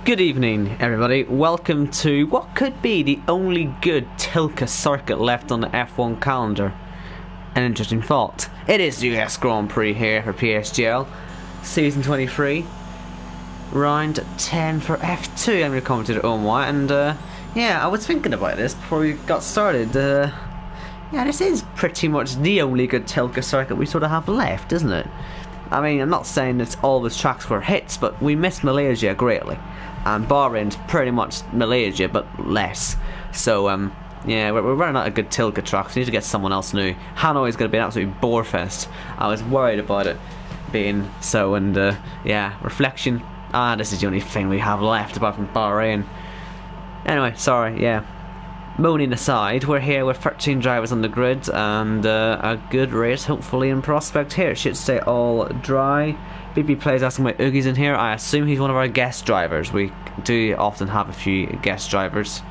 Good evening, everybody. Welcome to what could be the only good Tilka circuit left on the F1 calendar. An interesting thought. It is the US Grand Prix here for PSGL, Season 23, Round 10 for F2. I'm going to comment it on why, and yeah, I was thinking about this before we got started. Yeah, this is pretty much the only good Tilka circuit we sort of have left, isn't it? I mean, I'm not saying it's all the tracks were hits, but we missed Malaysia greatly. And Bahrain's pretty much Malaysia, but less. So, yeah, we're running out of good Tilka tracks. We need to get someone else new. Hanoi's going to be an absolute bore fest. I was worried about it being so, and yeah, reflection. This is the only thing we have left apart from Bahrain. Anyway, sorry, yeah. Moaning aside, we're here with 13 drivers on the grid, and a good race hopefully in prospect here. It should stay all dry. BB Plays asking about Oogie's in here. I assume he's one of our guest drivers. We do often have a few guest drivers.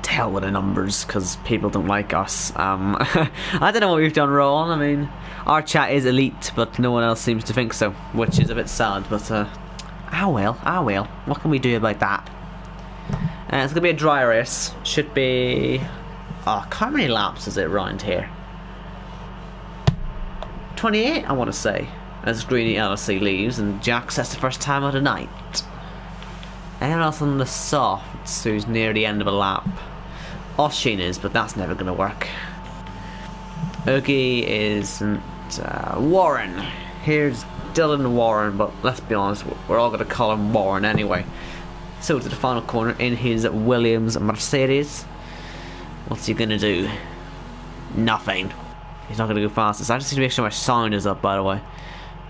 To hell with the numbers, because people don't like us. I don't know what we've done wrong. I mean, our chat is elite, but no one else seems to think so, which is a bit sad, but ah well. What can we do about that? It's going to be a dry race. Should be... oh, how many laps is it around here? 28, I want to say. As Greeny LSC leaves and Jack sets the first time of the night. Anyone else on the softs who's near the end of a lap? Oshin is, but that's never going to work. Oogie isn't... Warren. Here's Dylan Warren, but let's be honest, we're all going to call him Warren anyway. So to the final corner in his Williams Mercedes. What's he going to do? Nothing. He's not going to go fastest. I just need to make sure my sound is up, by the way,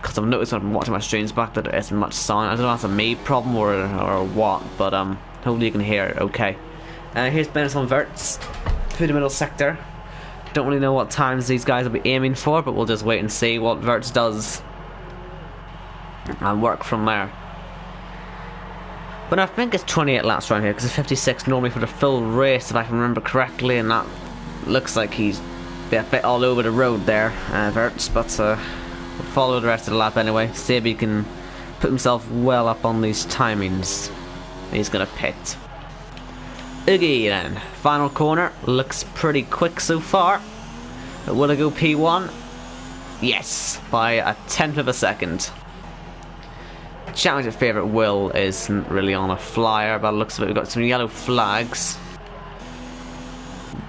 because I've noticed when I'm watching my streams back that there isn't much sound. I don't know if that's a me problem or what, but hopefully you can hear it okay. Here's Bennett on Verts through the middle sector. Don't really know what times these guys will be aiming for, but we'll just wait and see what Verts does and work from there. But I think it's 28 laps around here, because it's 56 normally for the full race, if I can remember correctly, and that looks like he's a bit all over the road there, Verts, but we'll follow the rest of the lap anyway, see if he can put himself well up on these timings. He's going to pit. Oogie then, final corner, looks pretty quick so far. But will it go P1? Yes, by a tenth of a second. Championship favourite Will isn't really on a flyer, but it looks like we've got some yellow flags.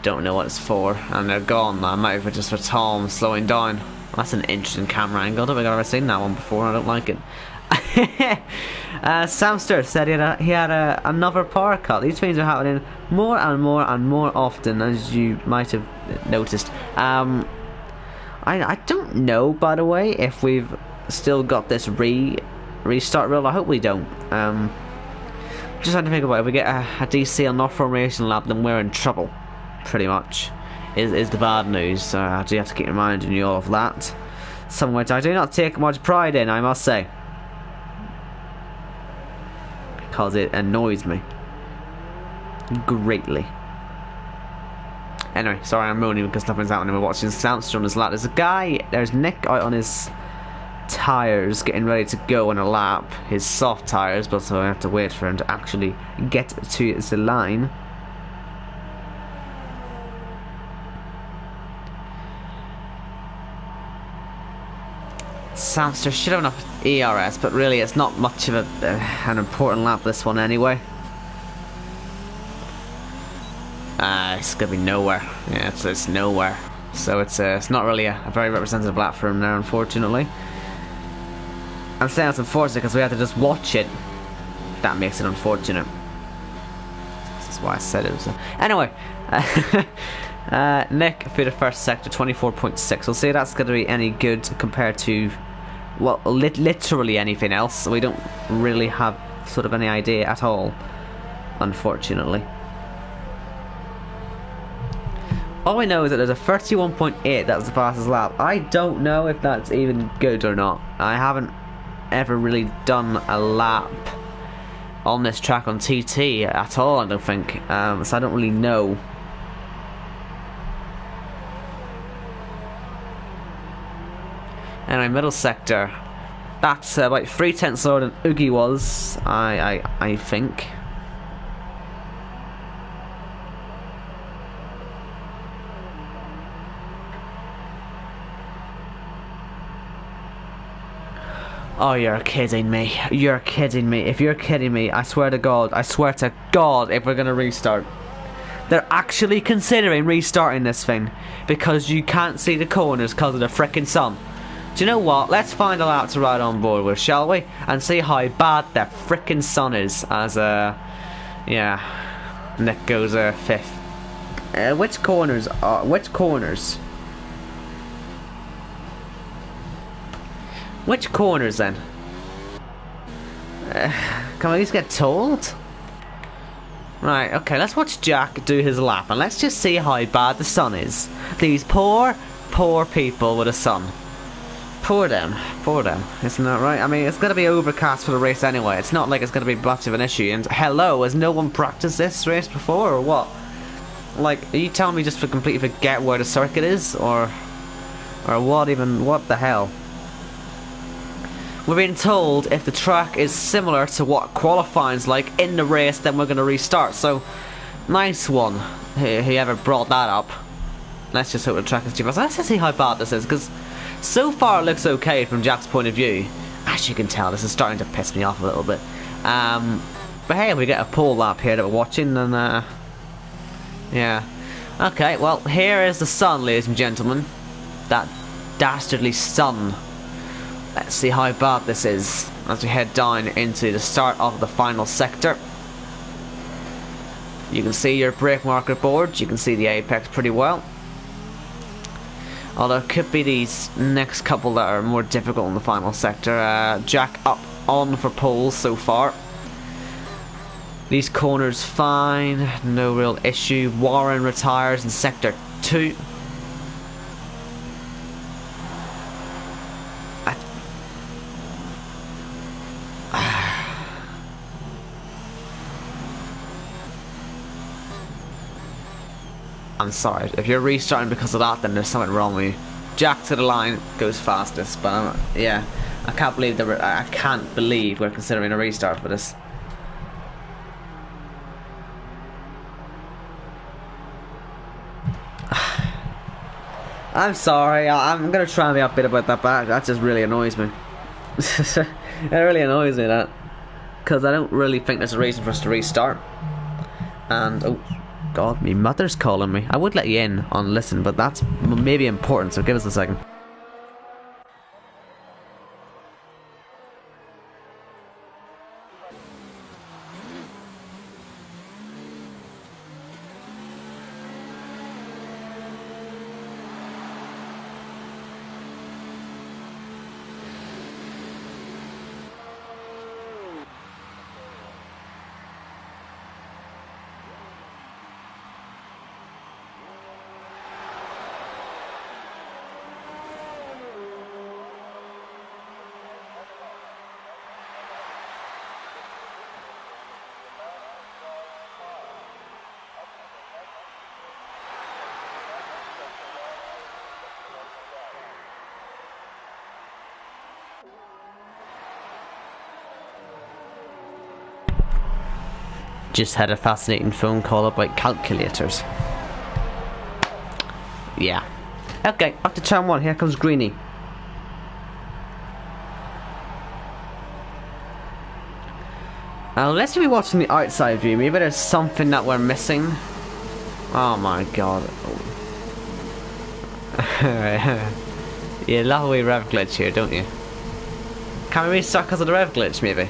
Don't know what it's for, and they're gone now. Might be just for Tom slowing down. That's an interesting camera angle. I don't think I've ever seen that one before. I don't like it. Samster said he had another power cut. These things are happening more and more often, as you might have noticed. I don't know, by the way, if we've still got this restart rule. I hope we don't. Just trying to think about it. If we get a DC on North Formation lap, then we're in trouble. Pretty much is the bad news. I do have to keep reminding you all of that. Some which I do not take much pride in, I must say, because it annoys me greatly. Anyway, sorry I'm moaning because nothing's happening. We're watching Soundster on his lap. There's Nick out on his tyres getting ready to go on a lap, his soft tyres, but so I have to wait for him to actually get to the line. Samster should have enough ERS, but really it's not much of an important lap, this one anyway. It's gonna be nowhere. Yeah, it's nowhere. So it's not really a very representative lap for him there, unfortunately. I'm saying it's unfortunate because we have to just watch it. That makes it unfortunate. That's why I said it was. Anyway, Nick through the first sector, 24.6. We'll see if that's going to be any good compared to, well, literally anything else. We don't really have sort of any idea at all, unfortunately. All we know is that there's a 31.8. That's the fastest lap. I don't know if that's even good or not. I haven't ever really done a lap on this track on TT at all, I don't think, so I don't really know. Anyway, middle sector, That's about 3/10 slower than Oogie was, I think. Oh, you're kidding me. You're kidding me. If you're kidding me, I swear to God, if we're gonna restart. They're actually considering restarting this thing because you can't see the corners because of the frickin' sun. Do you know what? Let's find a lap to ride on board with, shall we? And see how bad the frickin' sun is as, yeah, Nick goes, 5th. Which corners? Which corners then? Can I at least get told? Right, okay, let's watch Jack do his lap and let's just see how bad the sun is. These poor people with a sun. Poor them, isn't that right? I mean, it's gonna be overcast for the race anyway. It's not like it's gonna be much of an issue. And hello, has no one practiced this race before or what? Like, are you telling me just to completely forget where the circuit is? Or what even, what the hell? We're being told if the track is similar to what qualifying's like in the race, then we're going to restart. So, nice one, whoever brought that up. Let's just hope the track is too fast. Let's just see how bad this is, because so far it looks okay from Jack's point of view. As you can tell, this is starting to piss me off a little bit. But hey, we get a pole lap here that we're watching, and yeah. Okay, well, here is the sun, ladies and gentlemen. That dastardly sun. Let's see how bad this is as we head down into the start of the final sector. You can see your brake marker board, you can see the apex pretty well. Although it could be these next couple that are more difficult in the final sector. Jack up on for poles so far. These corners fine, no real issue. Warren retires in sector 2. I'm sorry, if you're restarting because of that, then there's something wrong with you. Jack to the line goes fastest, but yeah, I can't believe we're considering a restart for this. I'm sorry, I'm gonna try and be upbeat about that, but that just really annoys me. It really annoys me, that, because I don't really think there's a reason for us to restart. And oh God, my mother's calling me. I would let you in on listen, but that's maybe important, so give us a second. Just had a fascinating phone call about calculators. Yeah. Okay, up to turn 1, here comes Greenie. Now let's be watching the outside view. Maybe there's something that we're missing. Oh my God. You love a wee rev glitch here, don't you? Can we restart because of the rev glitch, maybe?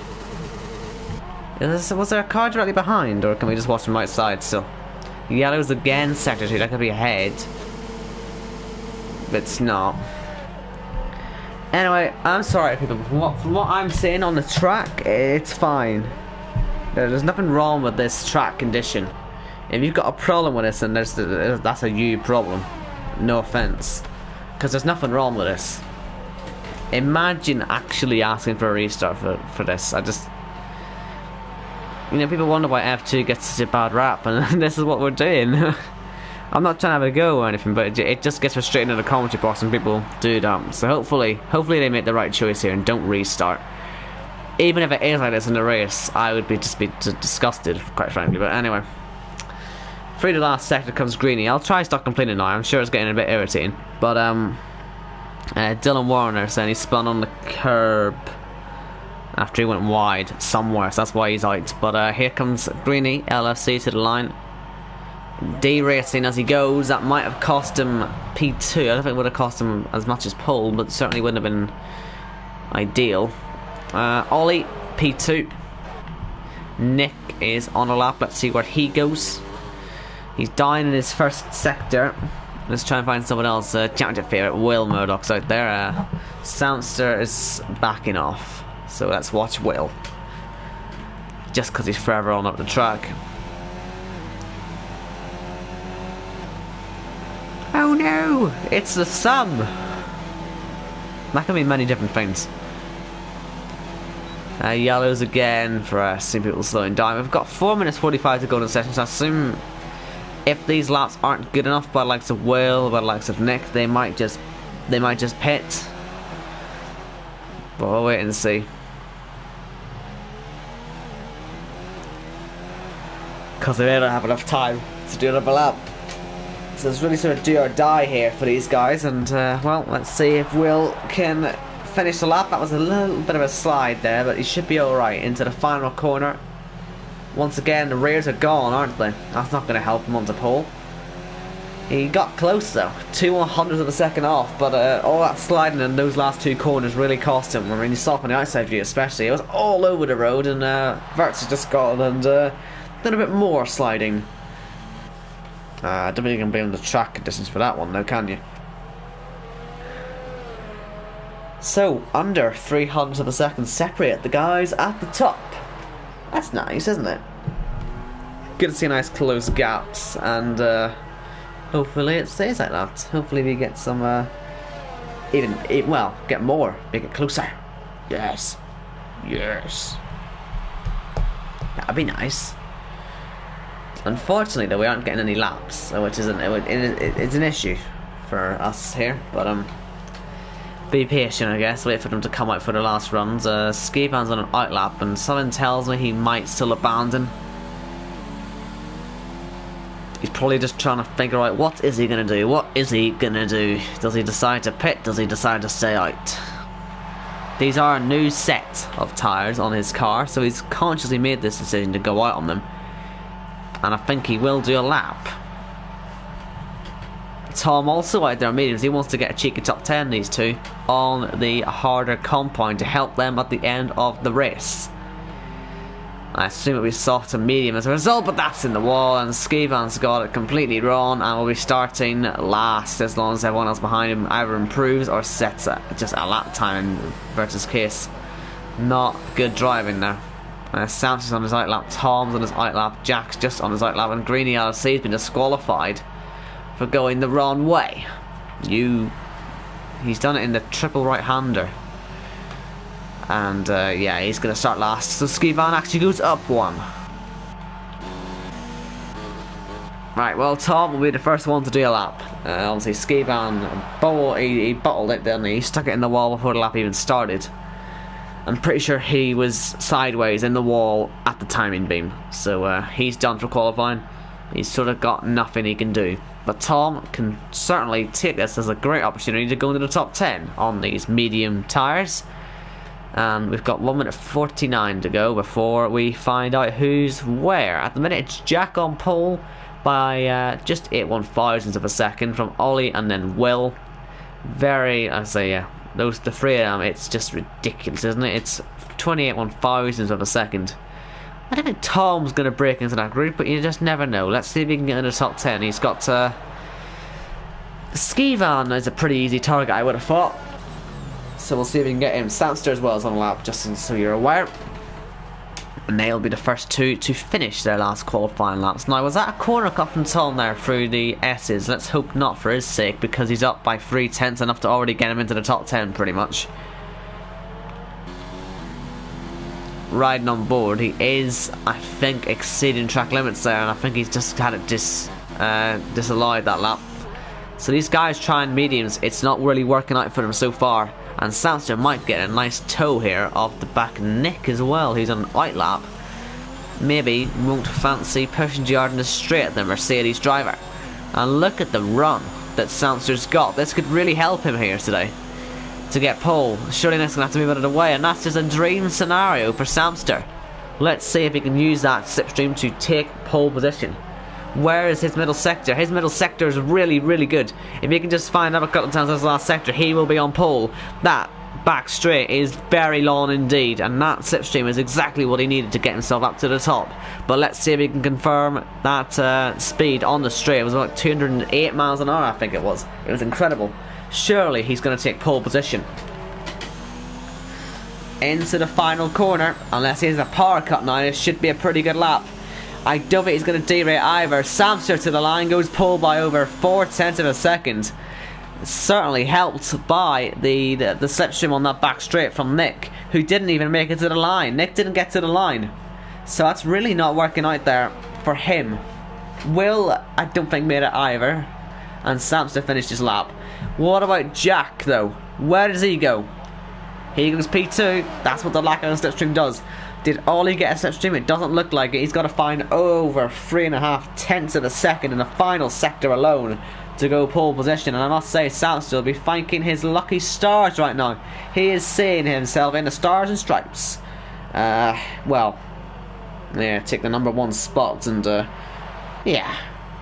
Was there a car directly behind, or can we just watch from outside still? Yellow's again sector 2, that could be ahead. But it's not. Anyway, I'm sorry people, from what I'm seeing on the track, it's fine. There's nothing wrong with this track condition. If you've got a problem with this, then that's a you problem. No offense. Because there's nothing wrong with this. Imagine actually asking for a restart for this. You know, people wonder why F2 gets such a bad rap, and this is what we're doing. I'm not trying to have a go or anything, but it just gets frustrating in the commentary box when people do that. So hopefully they make the right choice here and don't restart. Even if it is like this in the race, I would be disgusted, quite frankly. But anyway, through the last sector comes Greeny. I'll try stop complaining now. I'm sure it's getting a bit irritating. But Dylan Warner saying he spun on the curb after he went wide somewhere, so that's why he's out. But here comes Greeny, LFC to the line. De-racing as he goes. That might have cost him P2. I don't think it would have cost him as much as pole, but certainly wouldn't have been ideal. Ollie, P2. Nick is on a lap. Let's see where he goes. He's down in his first sector. Let's try and find someone else. Championship favourite Will Murdoch's out there. Soundster is backing off. So let's watch Will. Just because he's forever on up the track. Oh no! It's the sun! That can mean many different things. Yellows again for seeing people slowing down. We've got 4 minutes 45 to go in the session, so I assume if these laps aren't good enough by the likes of Will, by the likes of Nick, they might just pit. But we'll wait and see. Because they don't have enough time to do another lap. So it's really sort of do or die here for these guys, and well, let's see if Will can finish the lap. That was a little bit of a slide there, but he should be alright into the final corner. Once again, the rears are gone, aren't they? That's not going to help him onto pole. He got close though, 2/100ths of a second off, but all that sliding in those last two corners really cost him. I mean, you saw from the outside view especially, it was all over the road, and Verts has just gone and done a bit more sliding. I don't think you can blame the track conditions for that one though, can you? So, under 300ths of a second separate the guys at the top. That's nice, isn't it? Good to see nice close gaps, and hopefully it stays like that. Hopefully we get some, well, get more, make it closer. Yes. Yes. That'd be nice. Unfortunately, though, we aren't getting any laps, which is it's an issue for us here. But be patient, I guess. Wait for them to come out for the last runs. Skivan's on an out lap, and something tells me he might still abandon. He's probably just trying to figure out what is he gonna do. What is he gonna do? Does he decide to pit? Does he decide to stay out? These are a new set of tyres on his car, so he's consciously made this decision to go out on them. And I think he will do a lap. Tom also out there mediums. He wants to get a cheeky top 10, these two, on the harder compound to help them at the end of the race. I assume it'll be soft and medium as a result, but that's in the wall, and Skivan's got it completely wrong and will be starting last as long as everyone else behind him either improves or sets just a lap time versus case. Not good driving there. Samson's on his outlap, Tom's on his outlap, Jack's just on his outlap, and Greeny LFC has been disqualified for going the wrong way. He's done it in the triple right-hander. And yeah, he's going to start last. So Skivan actually goes up one. Right, well, Tom will be the first one to do a lap. Obviously, Skivan, he bottled it, didn't he? He stuck it in the wall before the lap even started. I'm pretty sure he was sideways in the wall at the timing beam. So he's done for qualifying. He's sort of got nothing he can do. But Tom can certainly take this as a great opportunity to go into the top 10 on these medium tyres. And we've got 1 minute 49 to go before we find out who's where. At the minute, it's Jack on pole by just 8/1000ths of a second from Ollie and then Will. The three of them, it's just ridiculous, isn't it? It's 28/1000ths of a second. I don't think Tom's going to break into that group, but you just never know. Let's see if he can get into the top 10. He's got Skivan is a pretty easy target, I would have thought. So we'll see if we can get him. Soundster as well is on a lap, just so you're aware. And they'll be the first two to finish their last qualifying laps. Now, was that a corner cut from Tom there through the S's? Let's hope not for his sake, because he's up by 3/10, enough to already get him into the top 10 pretty much. Riding on board, he is, I think, exceeding track limits there, and I think he's just had it disallowed that lap. So these guys trying mediums, it's not really working out for them so far. And Samster might get a nice toe here off the back of Nick as well, who's on an out lap. Maybe won't fancy pushing Jordan straight at the Mercedes driver. And look at the run that Samster's got. This could really help him here today to get pole. Surely Nick's going to have to move out of the way, and that's just a dream scenario for Samster. Let's see if he can use that slipstream to take pole position. Where is his middle sector? His middle sector is really, really good. If he can just find out a couple of times his last sector, he will be on pole. That back straight is very long indeed, and that slipstream is exactly what he needed to get himself up to the top. But let's see if he can confirm that speed on the straight. It was about 208 miles an hour, I think it was. It was incredible. Surely he's going to take pole position. Into the final corner, unless he has a power cut now, it should be a pretty good lap. I don't think he's going to derate either. Samster to the line, goes pole by over 0.4 of a second. Certainly helped by the slipstream on that back straight from Nick, who didn't even make it to the line. Nick didn't get to the line, so that's really not working out there for him. Will, I don't think, made it either, and Samster finished his lap. What about Jack though? Where does he go? He goes P2. That's what the lack of a slipstream does. Did Ollie get a slipstream? It doesn't look like it. He's got to find over 3.5 of a second in the final sector alone to go pole position, and I must say Samster will be thanking his lucky stars right now. He is seeing himself in the stars and stripes. Well, yeah, take the #1 spot, and yeah,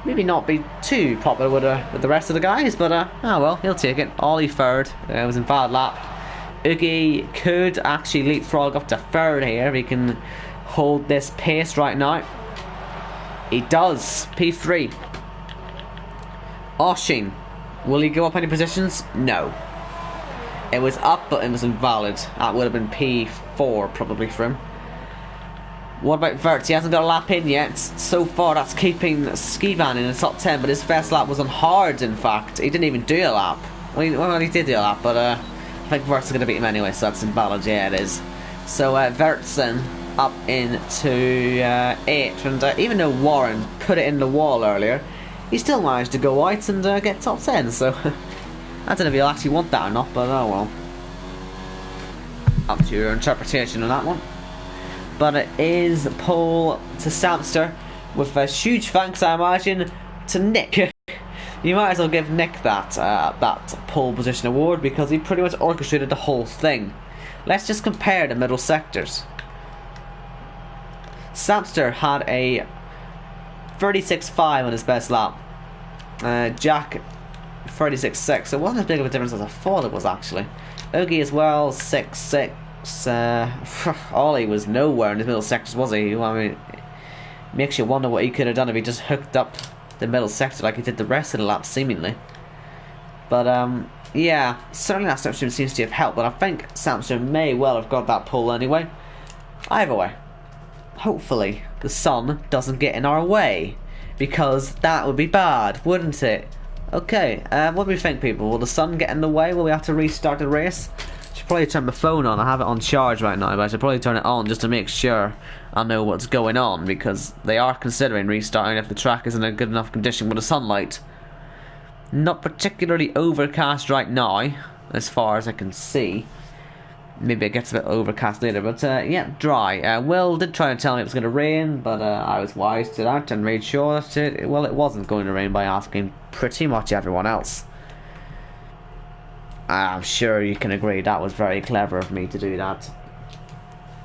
maybe not be too popular with the rest of the guys, but oh well, he'll take it. Ollie third. It was in bad lap. Oogie could actually leapfrog up to third here if he can hold this pace right now. He does. P3. Oshin, will he go up any positions? No. It was up, but it was invalid. That would have been P4 probably for him. What about Verts? He hasn't got a lap in yet. So far, that's keeping Skivan in the top 10, but his first lap was on hard, in fact. He didn't even do a lap. Well, he did do a lap, but I think Verts is going to beat him anyway, so that's invalid. Yeah, it is. So Vertsen up into 8th, and even though Warren put it in the wall earlier, he still managed to go out and get top 10, so I don't know if he'll actually want that or not, but oh well. Up to your interpretation on that one. But it is pole to Samster, with a huge thanks, I imagine, to Nick. You might as well give Nick that pole position award, because he pretty much orchestrated the whole thing. Let's just compare the middle sectors. Samster had a 36.5 on his best lap. Jack 36.6. So it wasn't as big of a difference as I thought it was actually. Oogie as well 6.6. Ollie was nowhere in the middle sectors, was he? I mean, makes you wonder what he could have done if he just hooked up the middle sector like he did the rest of the lap seemingly. But yeah, certainly that slipstream seems to have helped. But I think Samster may well have got that pole anyway. Either way, hopefully the sun doesn't get in our way, because that would be bad, wouldn't it? Okay, what do we think, people? Will the sun get in the way? Will we have to restart the race? I should probably turn my phone on. I have it on charge right now, but I should probably turn it on just to make sure I know what's going on, because they are considering restarting if the track isn't in good enough condition with the sunlight. Not particularly overcast right now, as far as I can see. Maybe it gets a bit overcast later, but yeah, dry. Will did try to tell me it was going to rain, but I was wise to that and made sure that it wasn't going to rain by asking pretty much everyone else. I'm sure you can agree that was very clever of me to do that.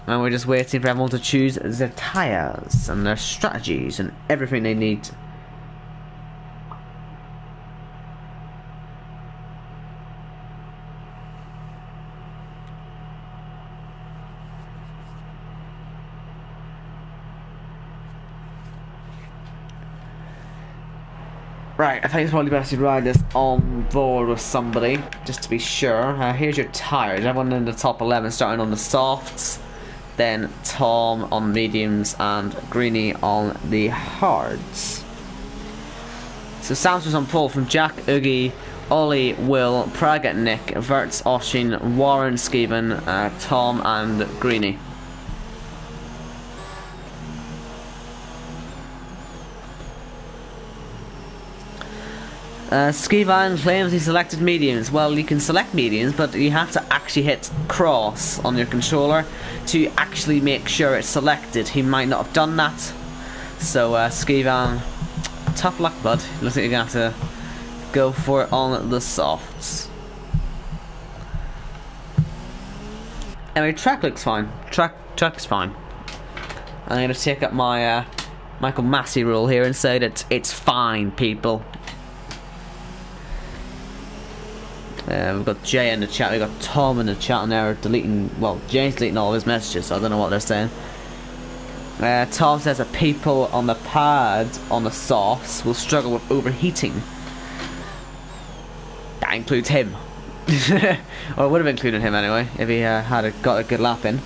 And we're just waiting for everyone to choose their tyres and their strategies and everything they need. Right, I think it's probably best to ride this on board with somebody, just to be sure. Here's your tyres. Everyone in the top 11 starting on the softs. Then Tom on mediums and Greeny on the hards. So Samster's on pole from Jack, Oogie, Ollie, Will, Praga, Nick, Verts, Oshin, Warren, Skeven, Tom and Greeny. Skivan claims he selected mediums. Well, you can select mediums, but you have to actually hit cross on your controller to actually make sure it's selected. He might not have done that. So, Skivan, tough luck, bud. Looks like you're going to have to go for it on the softs. Anyway, track looks fine. Track's fine. I'm going to take up my Michael Massey rule here and say that it's fine, people. We've got Jay in the chat, we've got Tom in the chat, and they're deleting, well, Jay's deleting all of his messages, so I don't know what they're saying. Tom says that people on the pad on the softs will struggle with overheating. That includes him. Or it would have included him anyway, if he got a good lap in.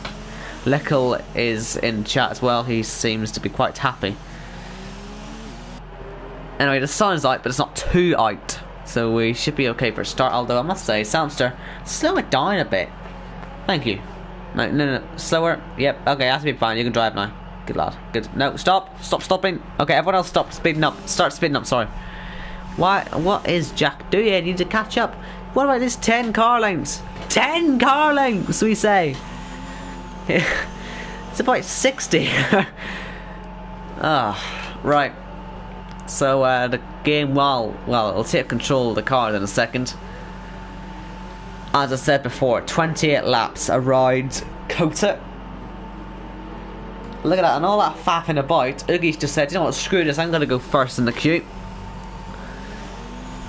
Lickle is in chat as well, he seems to be quite happy. Anyway, the sun's out, but it's not too out. So we should be okay for a start, although I must say, Samster, slow it down a bit. Thank you. No, slower. Yep, okay, that's be fine, you can drive now. Good lad, good. No, stopping. Okay, everyone else stop speeding up. Start speeding up, sorry. What is Jack doing? You need to catch up. What about this 10 car lengths? 10 car lengths, we say. It's about 60. Right. So the game, well, it'll take control of the car in a second. As I said before, 28 laps around Kota. Look at that, and all that faffing about. Oogie's just said, you know what, screw this, I'm going to go first in the queue.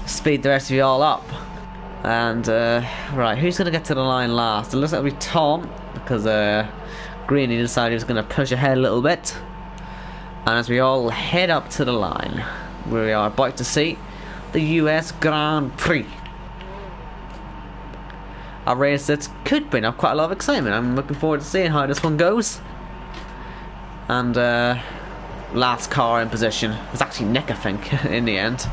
Speed the rest of you all up. And, right, who's going to get to the line last? It looks like it'll be Tom, because Greeny decided he was going to push ahead a little bit. And as we all head up to the line, we are about to see the US Grand Prix. A race that could bring up quite a lot of excitement. I'm looking forward to seeing how this one goes. And last car in position. It was actually Nick, I think, in the end.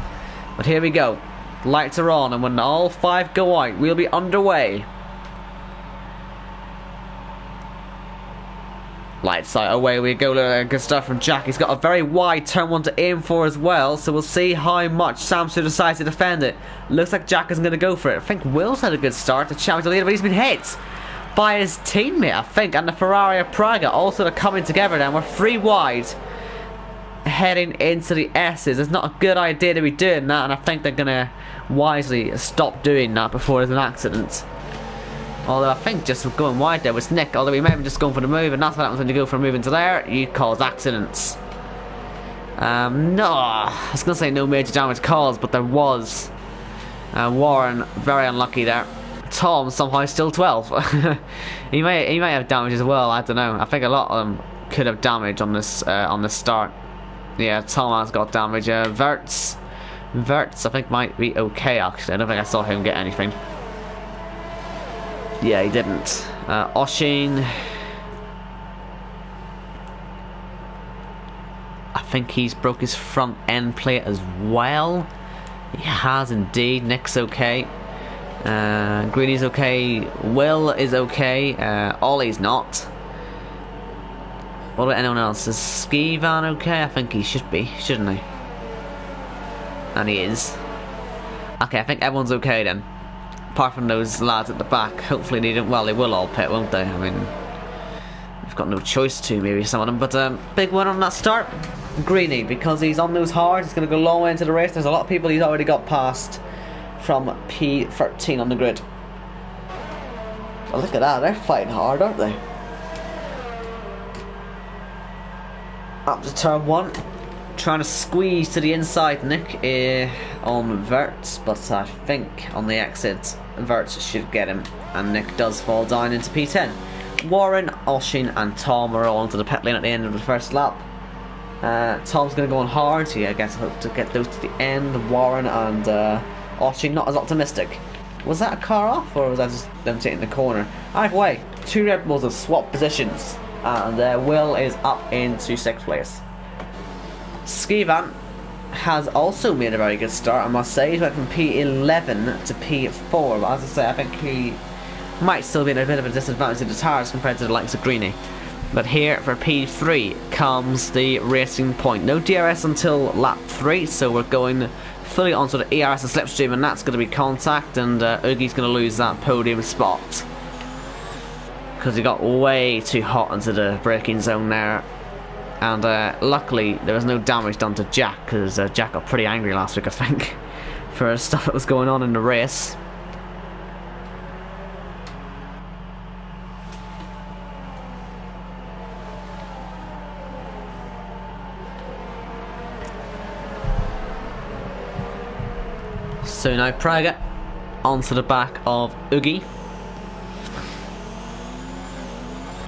But here we go. Lights are on, and when all 5 go out, we'll be underway. Lights out, away we go. Good stuff from Jack. He's got a very wide turn 1 to aim for as well, so we'll see how much Samster decides to defend it. Looks like Jack isn't going to go for it. I think Will's had a good start to challenge the leader, but he's been hit by his teammate, I think, and the Ferrari of Praga. Also, they're coming together now. We're 3 wide heading into the S's. It's not a good idea to be doing that, and I think they're going to wisely stop doing that before there's an accident. Although I think just going wide there was Nick, although he may have just gone for the move, and that's what happens when you go for a move into there, you cause accidents. No, I was going to say no major damage caused, but there was. Warren, very unlucky there. Tom, somehow still 12. he may have damage as well, I don't know. I think a lot of them could have damage on this start. Yeah, Tom has got damage. Verts, I think might be okay actually. I don't think I saw him get anything. Yeah, he didn't. Oshin, I think he's broke his front end plate as well. He has indeed. Nick's okay. Greeny's okay. Will is okay. Ollie's not. What about anyone else? Is Skivan okay? I think he should be, shouldn't he? And he is. Okay, I think everyone's okay then. Apart from those lads at the back. Hopefully they don't. Well, they will all pit, won't they? I mean, we've got no choice to, maybe some of them. But big one on that start. Greeny, because he's on those hard. He's going to go long way into the race. There's a lot of people he's already got past from P13 on the grid. Well, look at that. They're fighting hard, aren't they? Up to turn 1. Trying to squeeze to the inside, Nick, on Verts, but I think on the exit Verts should get him, and Nick does fall down into P10. Warren, Oshin and Tom are all onto the pit lane at the end of the first lap. Tom's going to go on hard, so yeah, I guess I hope to get those to the end. Warren and Oshin not as optimistic. Was that a car off, or was that just them taking the corner? Either way, 2 Red Bulls have swapped positions, and Will is up into 6th place. Skivan has also made a very good start, I must say. He went from P11 to P4, but as I say, I think he might still be in a bit of a disadvantage to the tires compared to the likes of Greeny. But here for P3 comes the racing point. No DRS until lap 3, so we're going fully onto the ERS and slipstream, and that's going to be contact, and Oogie's going to lose that podium spot because he got way too hot into the braking zone there. And luckily there was no damage done to Jack, because Jack got pretty angry last week, I think, for stuff that was going on in the race. So now Praga onto the back of Oogie.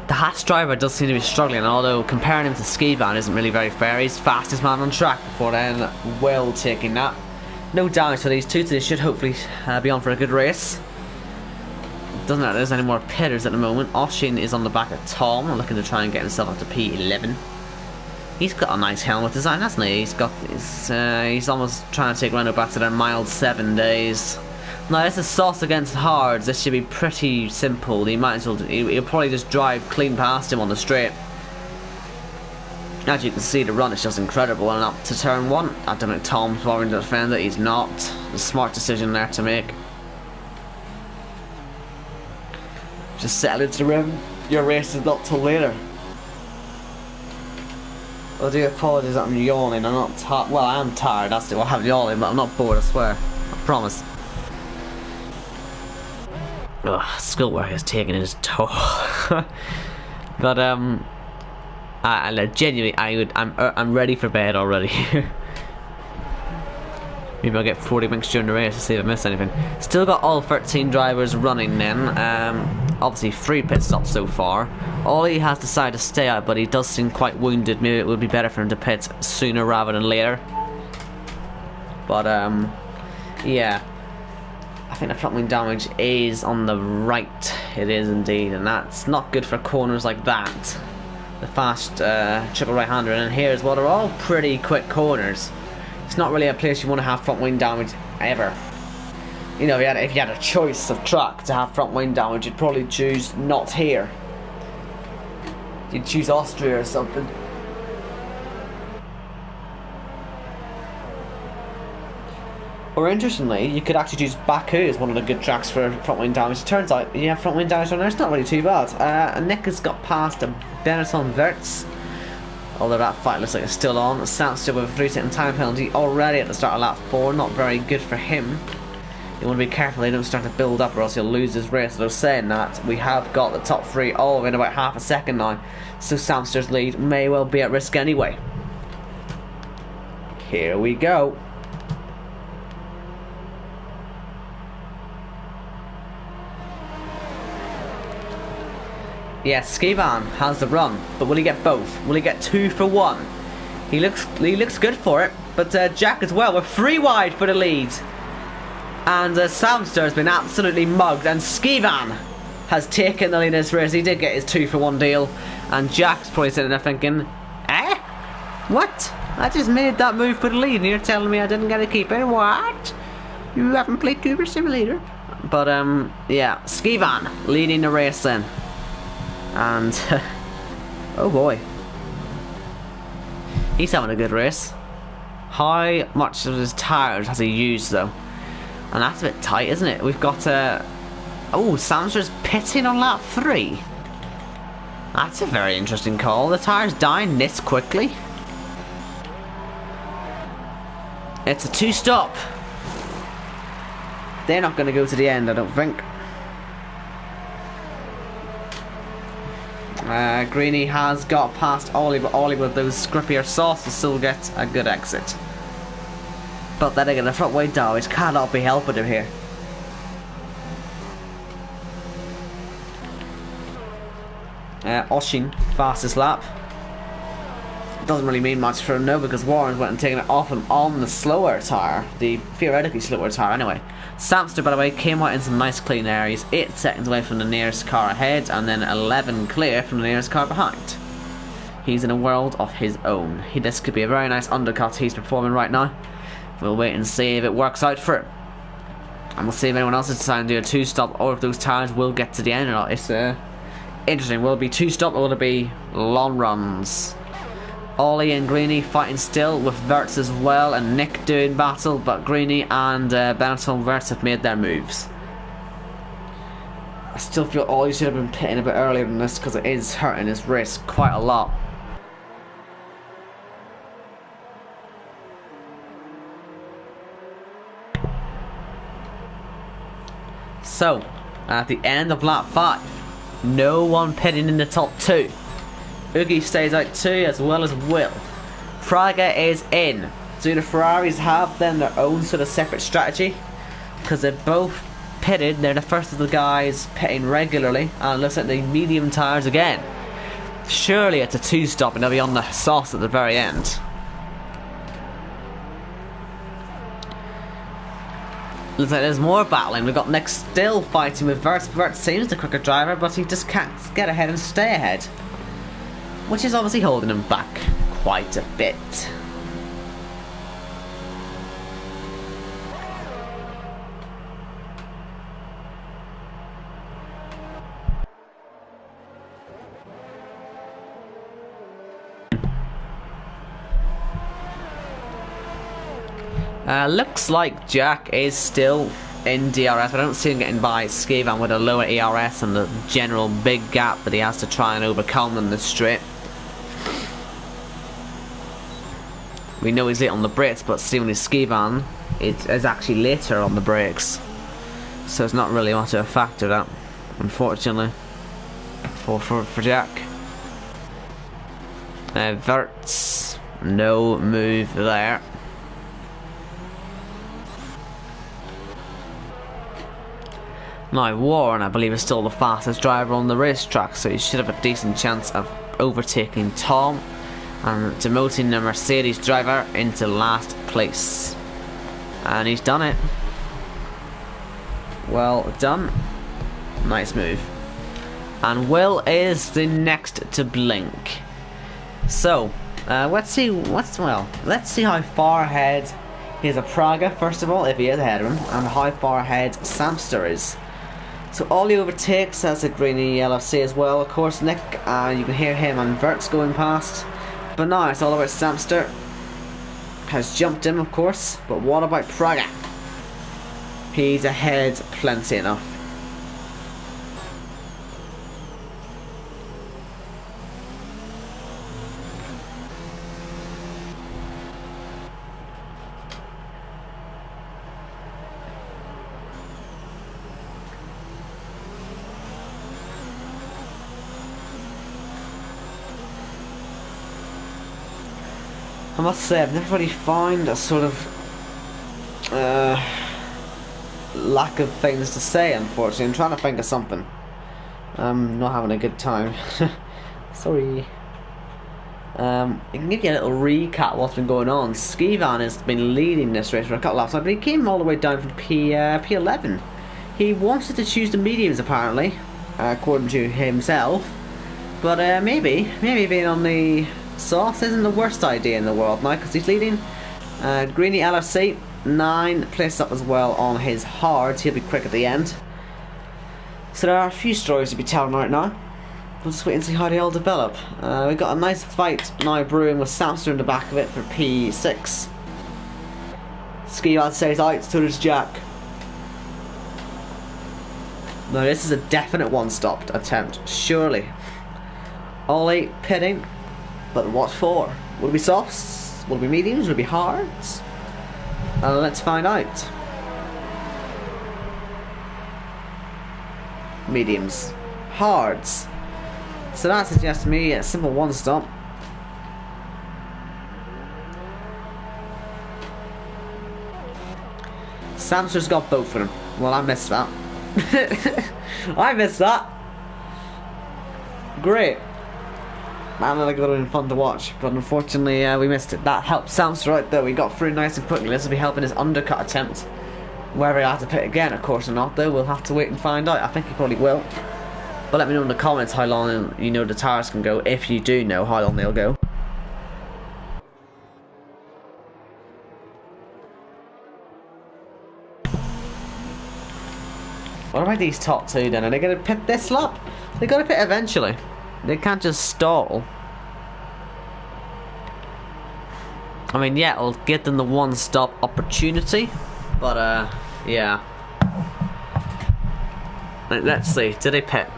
The Haas driver does seem to be struggling, and although comparing him to Skivan isn't really very fair, he's fastest man on track before then, well taking that. No damage to these two, so they should hopefully be on for a good race. Doesn't matter there's any more pitters at the moment. Oshin is on the back of Tom, looking to try and get himself up to P11. He's got a nice helmet design, hasn't he? He's almost trying to take Renault back to their mild 7 days. Now this is soft against hards. This should be pretty simple. He might as well. He'll probably just drive clean past him on the straight. As you can see, the run is just incredible. And up to turn 1. I don't know. Tom's bothering to defend it. He's not. A smart decision there to make. Just settle into the rim. Your race is not till later. I do apologise that I'm yawning. I'm not tired. Well, I am tired. That's it. Well, I'm yawning, but I'm not bored. I swear. I promise. Ugh, schoolwork is taking its toll. But genuinely, I'm ready for bed already. Maybe I'll get 40 minutes during the race to see if I miss anything. Still got all 13 drivers running then. Obviously 3 pit stops so far. Ollie has decided to stay out, but he does seem quite wounded. Maybe it would be better for him to pit sooner rather than later. But yeah. I think the front wing damage is on the right. It is indeed, and that's not good for corners like that. The fast triple right-hander, and here's what are all pretty quick corners. It's not really a place you want to have front wing damage ever. You know, if you had a choice of track to have front wing damage, you'd probably choose not here. You'd choose Austria or something. Or interestingly, you could actually choose Baku as one of the good tracks for front wing damage. It turns out you have front wing damage on there, it's not really too bad. Nick has got past Benetton Verts, although that fight looks like it's still on. Samster with a 3-second time penalty already at the start of lap 4, not very good for him. You want to be careful they don't start to build up or else he'll lose his race. Though saying that, we have got the top 3 all within about half a second now, so Samster's lead may well be at risk anyway. Here we go. Yes, Skivan has the run, but will he get both? Will he get 2 for 1? He looks good for it, but Jack as well. We're 3 wide for the lead, and Samster has been absolutely mugged, and Skivan has taken the lead in this race. He did get his 2 for 1 deal, and Jack's probably sitting there thinking, eh? What? I just made that move for the lead, and you're telling me I didn't get a keeper? What? You haven't played Cooper Simulator? But yeah, Skivan leading the race then. And oh boy, he's having a good race. How much of his tyres has he used though? And that's a bit tight, isn't it? We've got oh, Samster's pitting on lap 3. That's a very interesting call. The tyres dying this quickly. It's a 2-stop. They're not going to go to the end, I don't think. Greeny has got past Ollie, but Ollie with those scrappier sauce will still get a good exit. But then again, the front wing damage cannot be helping him here. Oshin, fastest lap. Doesn't really mean much for him now because Warren's went and taken it off him on the slower tyre, the theoretically slower tyre anyway. Samster, by the way, came out in some nice clean areas, 8 seconds away from the nearest car ahead, and then 11 clear from the nearest car behind. He's in a world of his own. This could be a very nice undercut he's performing right now. We'll wait and see if it works out for him. And we'll see if anyone else is deciding to do a 2-stop or if those tyres will get to the end or not. It's interesting. Will it be 2-stop or will it be long runs? Ollie and Greeny fighting still with Verts as well, and Nick doing battle, but Greeny and Benetton Verts have made their moves. I still feel Ollie should have been pitting a bit earlier than this because it is hurting his wrist quite a lot. So, at the end of lap 5, no one pitting in the top 2. Oogie stays out too, as well as Will. Fraga is in. Do the Ferraris have then their own sort of separate strategy? Because they're both pitted, they're the first of the guys pitting regularly, and it looks like the medium tyres again. Surely it's a 2-stop and they'll be on the sauce at the very end. Looks like there's more battling. We've got Nick still fighting with Verts. Verts seems the quicker driver, but he just can't get ahead and stay ahead, which is obviously holding him back quite a bit. Looks like Jack is still in DRS, but I don't see him getting by Skivan with a lower ERS and the general big gap that he has to try and overcome in this straight. We know he's late on the brakes, but seeing his Skivan is actually later on the brakes, so it's not really much of a factor, that, unfortunately, for Jack. Verts, no move there. Now Warren, I believe, is still the fastest driver on the racetrack, so he should have a decent chance of overtaking Tom and demoting the Mercedes driver into last place. And he's done it. Well done. Nice move. And Will is the next to blink. So, let's see how far ahead he is of Praga, first of all, if he is ahead of him, and how far ahead Samster is. So Ollie overtakes as a Greeny LFC as well, of course. Nick, you can hear him and Verts going past. But now it's all about Samster. Has jumped him, of course. But what about Praga? He's ahead plenty enough. I must say, I've never really found a sort of lack of things to say, unfortunately. I'm trying to think of something. I'm not having a good time. Sorry. I can give you a little recap of what's been going on. Skivan has been leading this race for a couple of laps, but he came all the way down from P11. He wanted to choose the mediums, apparently, according to himself. But maybe being on the sauce isn't the worst idea in the world now, because he's leading. Greeny LFC 9 placed up as well on his hards. He'll be quick at the end. So there are a few stories to be telling right now. We'll just wait and see how they all develop. We've got a nice fight now brewing with Samster in the back of it for P6. Skivan stays out, so does Jack. Now this is a definite one-stop attempt, surely. Ollie pitting. But what for? Will it be softs? Will it be mediums? Will it be hards? Let's find out. Mediums. Hards. So that suggests to me a simple one-stop. Samster's got both of them. Well, I missed that. I missed that. Great. Man, that would have been fun to watch, but unfortunately we missed it. That helped Samster right there. We got through nice and quickly. This will be helping his undercut attempt. Whether he'll have to pit again, of course, or not, though, we'll have to wait and find out. I think he probably will. But let me know in the comments how long you know the tires can go, if you do know how long they'll go. What about these top two then? Are they going to pit this lap? They're going to pit eventually. They can't just stall. I mean, yeah, it'll get them the one-stop opportunity, but yeah. Let's see, did they pit?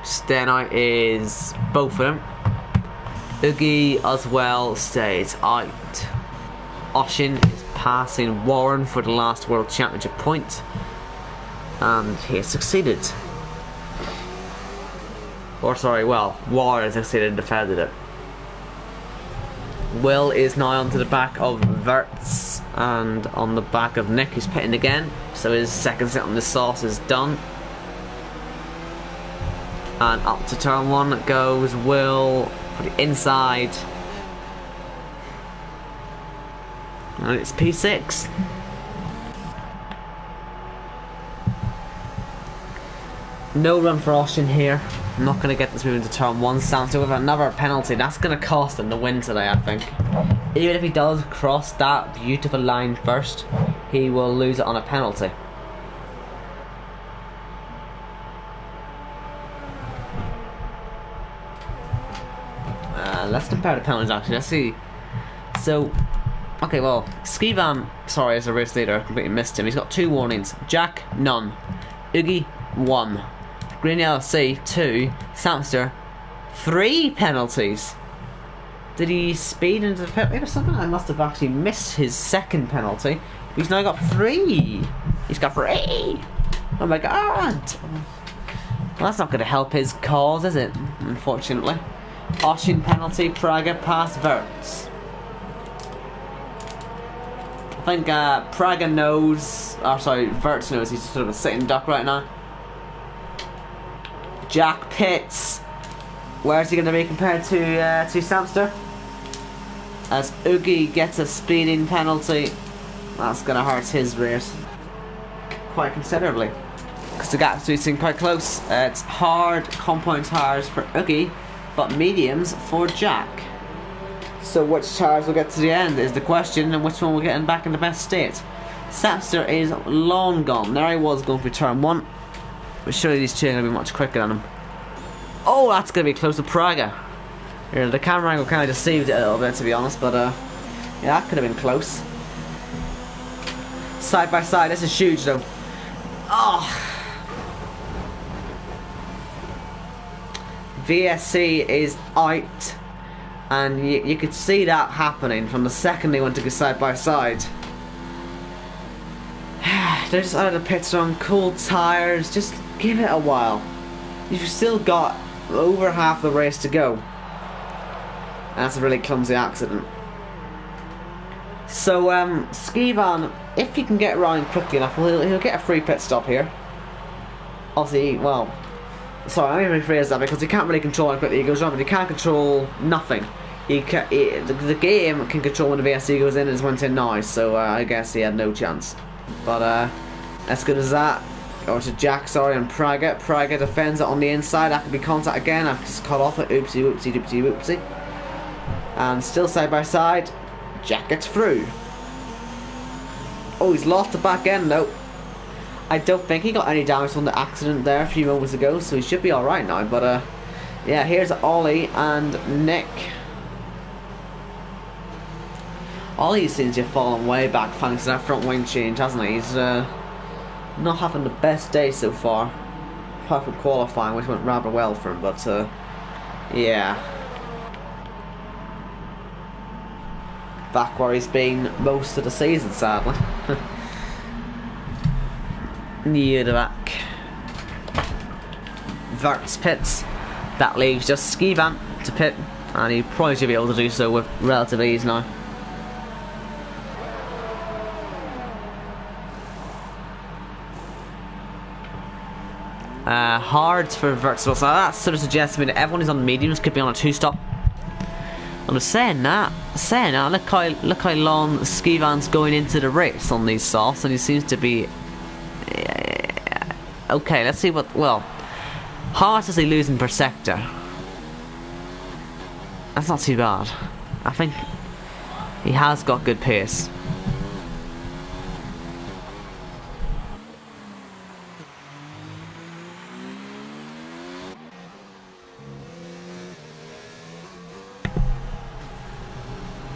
Steno is both of them. Oogie as well stays out. Oshin is passing Warren for the last World Championship point, and he has succeeded. Or sorry, well, Warren has succeeded and defended it. Will is now onto the back of Verts and on the back of Nick, who's pitting again. So his second set on the sauce is done. And up to turn 1 goes Will for the inside. And it's P6. No run for Austin here. I'm not going to get this moving to turn 1. Samster with another penalty. That's going to cost him the win today, I think. Even if he does cross that beautiful line first, he will lose it on a penalty. Let's compare the penalties actually. Let's see. So, okay, well, Skivan, sorry, as a race leader, completely missed him. He's got 2 warnings. Jack, none. Oogie, 1. Green LC, 2. Samster, 3 penalties. Did he speed into the penalty or something? I must have actually missed his second penalty. He's now got 3. He's got 3. Oh my god. Well, that's not going to help his cause, is it? Unfortunately. Oshin penalty, Praga past Verts. I think Praga knows, or sorry, Verts knows he's sort of a sitting duck right now. Jack pits. Where's he going to be compared to Samster? As Oogie gets a speeding penalty, that's going to hurt his race quite considerably. Because the gap's getting quite close. It's hard, compound tires for Oogie, but mediums for Jack. So which tires will get to the end is the question, and which one will get him back in the best state. Samster is long gone. There he was going for turn 1. But surely these two are going to be much quicker than him. Oh, that's going to be close to Praga. Yeah, the camera angle kind of deceived it a little bit, to be honest, but yeah, that could have been close. Side by side, this is huge though. Oh. VSC is out, and you could see that happening from the second they went to go side by side. They're just out of the pits on cool tires. Just give it a while. You've still got over half the race to go, and that's a really clumsy accident. So Skivan, if he can get around quickly enough, he'll get a free pit stop here. Obviously, well, sorry, I'm going to rephrase that because he can't really control how quickly he goes on, but he can't control nothing. The game can control when the VSC goes in and it's went in now, so I guess he had no chance. But as good as that, or to Jack, sorry, and Praga. Praga defends it on the inside. That could be contact again. I've just cut off it. Oopsie, whoopsie, doopsie, whoopsie. And still side by side. Jack gets through. Oh, he's lost the back end though. I don't think he got any damage from the accident there a few moments ago, so he should be alright now. But yeah, here's Ollie and Nick. Ollie seems to have fallen way back thanks to that front wing change, hasn't he? He's not having the best day so far, apart from qualifying, which went rather well for him. But yeah, back where he's been most of the season, sadly. Near the back. Verts pits. That leaves just Skivan to pit, and he probably should be able to do so with relative ease now. Hard for Verts. So that sort of suggests to me that everyone who's on mediums could be on a 2-stop. I'm just saying that. Look how long Skivan's going into the race on these softs, and he seems to be okay. Let's see what. Well, how much is he losing per sector? That's not too bad. I think he has got good pace.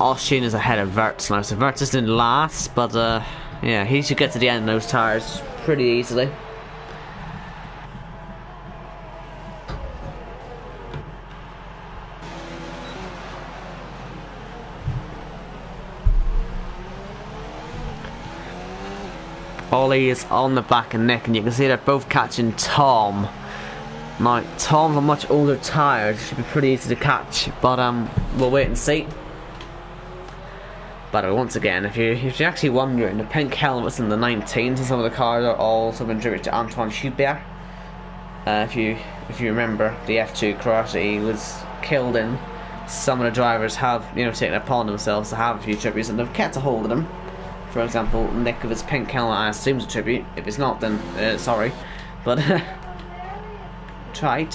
Austin is ahead of Verts now, so Verts is in last, but yeah, he should get to the end of those tyres pretty easily. Ollie is on the back of Nick, and you can see they're both catching Tom. Now, Tom's a much older tyre, it should be pretty easy to catch, but we'll wait and see. But once again, if you're actually wondering, the pink helmet's in the 19s, and some of the cars are also been attributed to Antoine Schubert. If you remember the F2 crash that he was killed in, some of the drivers have taken it upon themselves to have a few tributes, and they've kept a hold of them. For example, Nick with his pink helmet, I assume is a tribute. If it's not, then sorry, but tried.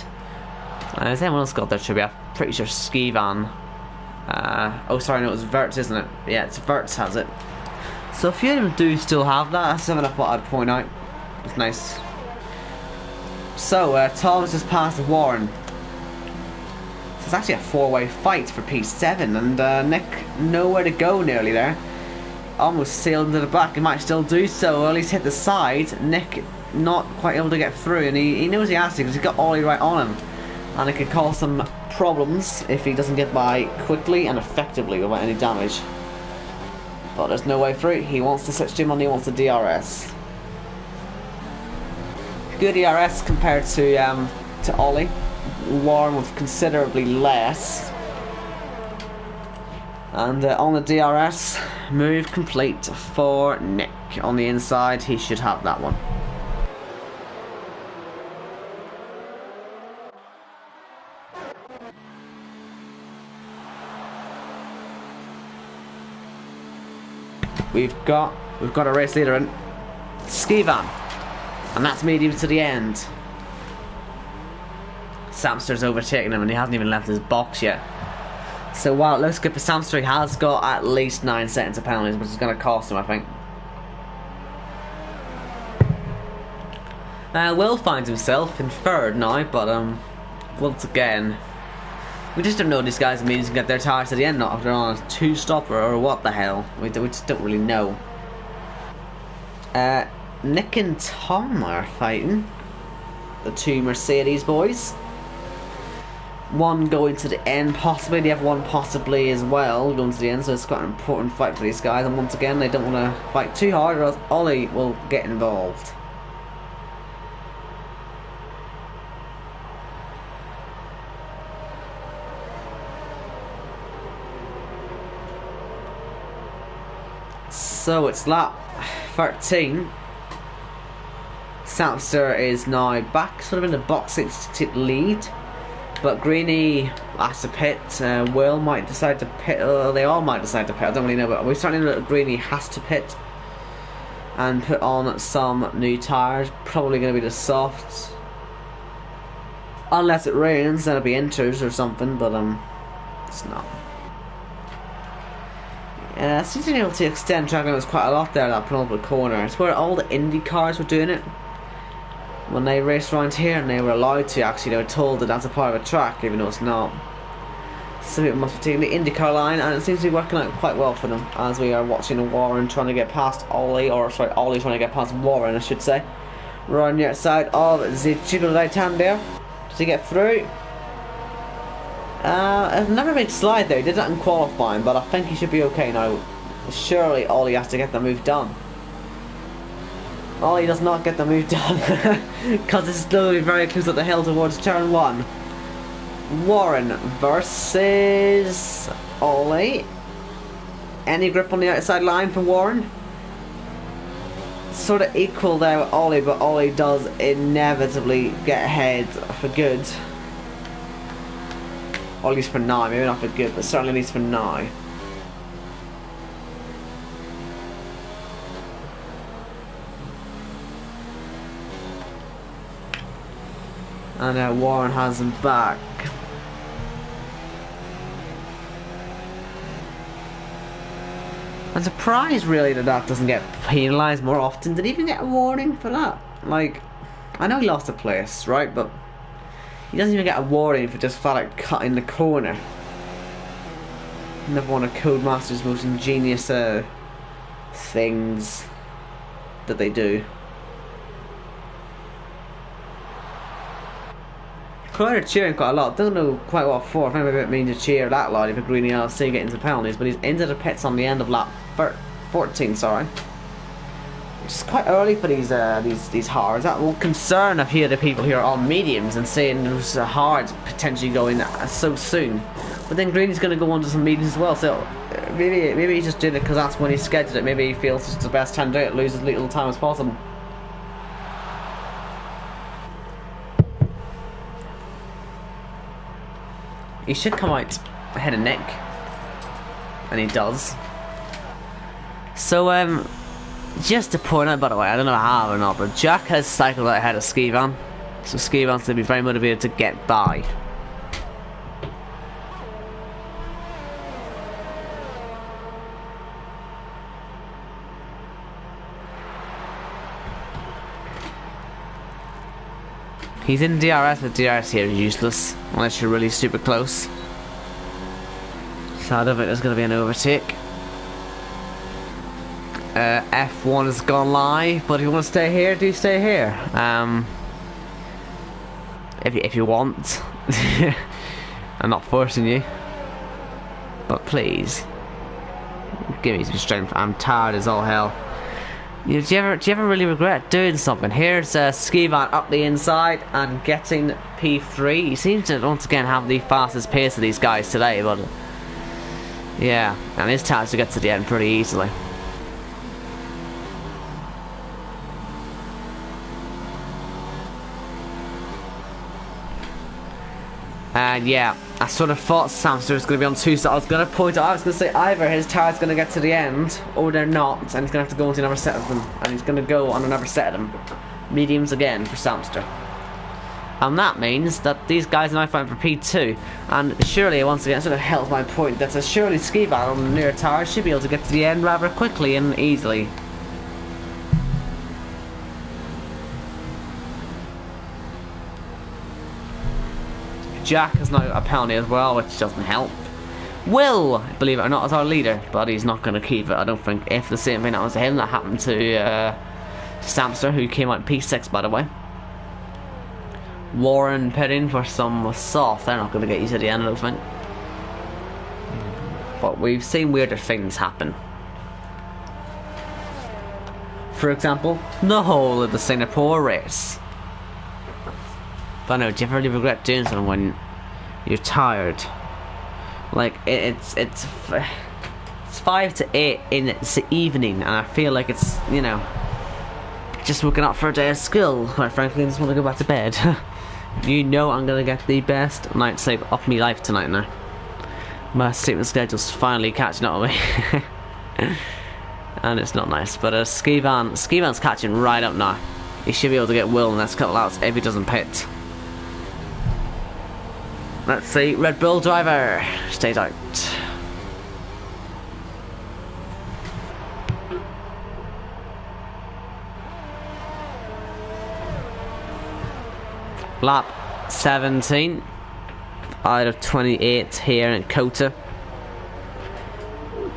Has anyone else got their tribute? I'm pretty sure Skivan. Oh, sorry, no, it was Verts, isn't it? Yeah, it's Verts has it. So a few of them do still have that. That's something I thought I'd point out. It's nice. So Tom's just passed Warren. So it's actually a four-way fight for P7, and Nick nowhere to go nearly there. Almost sailed into the back. He might still do so, or at least hit the side. Nick not quite able to get through, and he knows he has to because he's got Ollie right on him, and it could cause some problems if he doesn't get by quickly and effectively without any damage. But there's no way through. He wants to switch to him, and he wants the DRS. Good DRS compared to Ollie. Warren with considerably less. And on the DRS, move complete for Nick. On the inside, he should have that one. We've got a race leader in Skivan, and that's medium to the end. Samster's overtaking him, and he hasn't even left his box yet. So while it looks good for Samster, he has got at least 9 seconds of penalties, which is going to cost him, I think. Will finds himself in third now, but once again, we just don't know these guys immediately can get their tyres to the end, not if they're on a two-stopper or what the hell. We just don't really know. Nick and Tom are fighting. The two Mercedes boys. One going to the end possibly, the other one possibly as well going to the end, so it's quite an important fight for these guys, and once again they don't want to fight too hard or else Ollie will get involved. So it's lap 13. Samster is now back sort of in the box to lead. But Greeny has to pit. Will might decide to pit. They all might decide to pit. I don't really know, but we certainly know that Greeny has to pit and put on some new tyres. Probably going to be the softs, unless it rains. Then it'll be inters or something. But it's not. Seems to be able to extend track limits quite a lot there. That penultimate corner. It's where all the Indy cars were doing it. When they raced around here, and they were allowed to, actually, they were told that that's a part of a track, even though it's not. Some people must be taking the IndyCar line, and it seems to be working out quite well for them, as we are watching Warren trying to get past Ollie, or sorry, Ollie trying to get past Warren, I should say. We're on the outside of the Triple right hand there. Does he get through? Another big slide there. He did that in qualifying, but I think he should be okay now. Surely Ollie has to get the move done. Ollie does not get the move done because it's still very close at the hill towards turn 1. Warren versus Ollie. Any grip on the outside line for Warren? Sort of equal there with Ollie, but Ollie does inevitably get ahead for good. Or at least for now, maybe not for good, but certainly at least for now. And Warren has him back. I'm surprised really that doesn't get penalised more often. Did he even get a warning for that? Like, I know he lost a place, right? But he doesn't even get a warning for just flat out cutting the corner. Never one of Codemasters' most ingenious things that they do. Crowd are cheering quite a lot. Don't know quite what for. Maybe it means to cheer that loud if a Greeny LC get into penalties, but he's into the pits on the end of lap 14. Sorry, it's quite early for these hards. That will concern a few of the people here on mediums and saying there's hards potentially going so soon. But then Greeny's going to go on to some mediums as well. So maybe he just did it because that's when he scheduled it. Maybe he feels it's the best time to do it. Lose as little time as possible. He should come out ahead of Nick, and he does. So, just to point out, by the way, I don't know how or not, but Jack has cycled out ahead of Skivan, so Skivan's going to be very motivated to get by. He's in DRS, but DRS here is useless unless you're really super close. So I don't think there's going to be an overtake. F1 has gone live, but if you want to stay here, do stay here. If you want. I'm not forcing you, but please give me some strength. I'm tired as all hell. Do you ever really regret doing something? Here's Skivan up the inside and getting P3. He seems to once again have the fastest pace of these guys today, but yeah, and his chance to get to the end pretty easily. And yeah, I sort of thought Samster was going to be on two, so I was going to point out, I was going to say either his tire's going to get to the end, or they're not, and he's going to have to go into another set of them, and he's going to go on another set of them. Mediums again for Samster. And that means that these guys are now fighting for P2, and surely, once again, sort of helps my point, that surely Skivan on the near tire should be able to get to the end rather quickly and easily. Jack has now a penalty as well, which doesn't help. Will, believe it or not, is our leader, but he's not going to keep it, I don't think. If the same thing happens to him, that happened to Samster, who came out P6, by the way. Warren pitting for some soft. They're not going to get you to the end, I don't think. But we've seen weirder things happen. For example, the whole of the Singapore race. But no, do you ever really regret doing something when you're tired? Like, it's 5 to 8 in the evening, and I feel like it's, you know, just waking up for a day of school, quite frankly, and just want to go back to bed. You know I'm going to get the best night sleep of my life tonight now. My sleeping schedule's finally catching up with me. And it's not nice, but Skivan's catching right up now. He should be able to get Will in the next couple of hours if he doesn't pit. Let's see, Red Bull driver stays out. Lap 17 out of 28 here in Kota.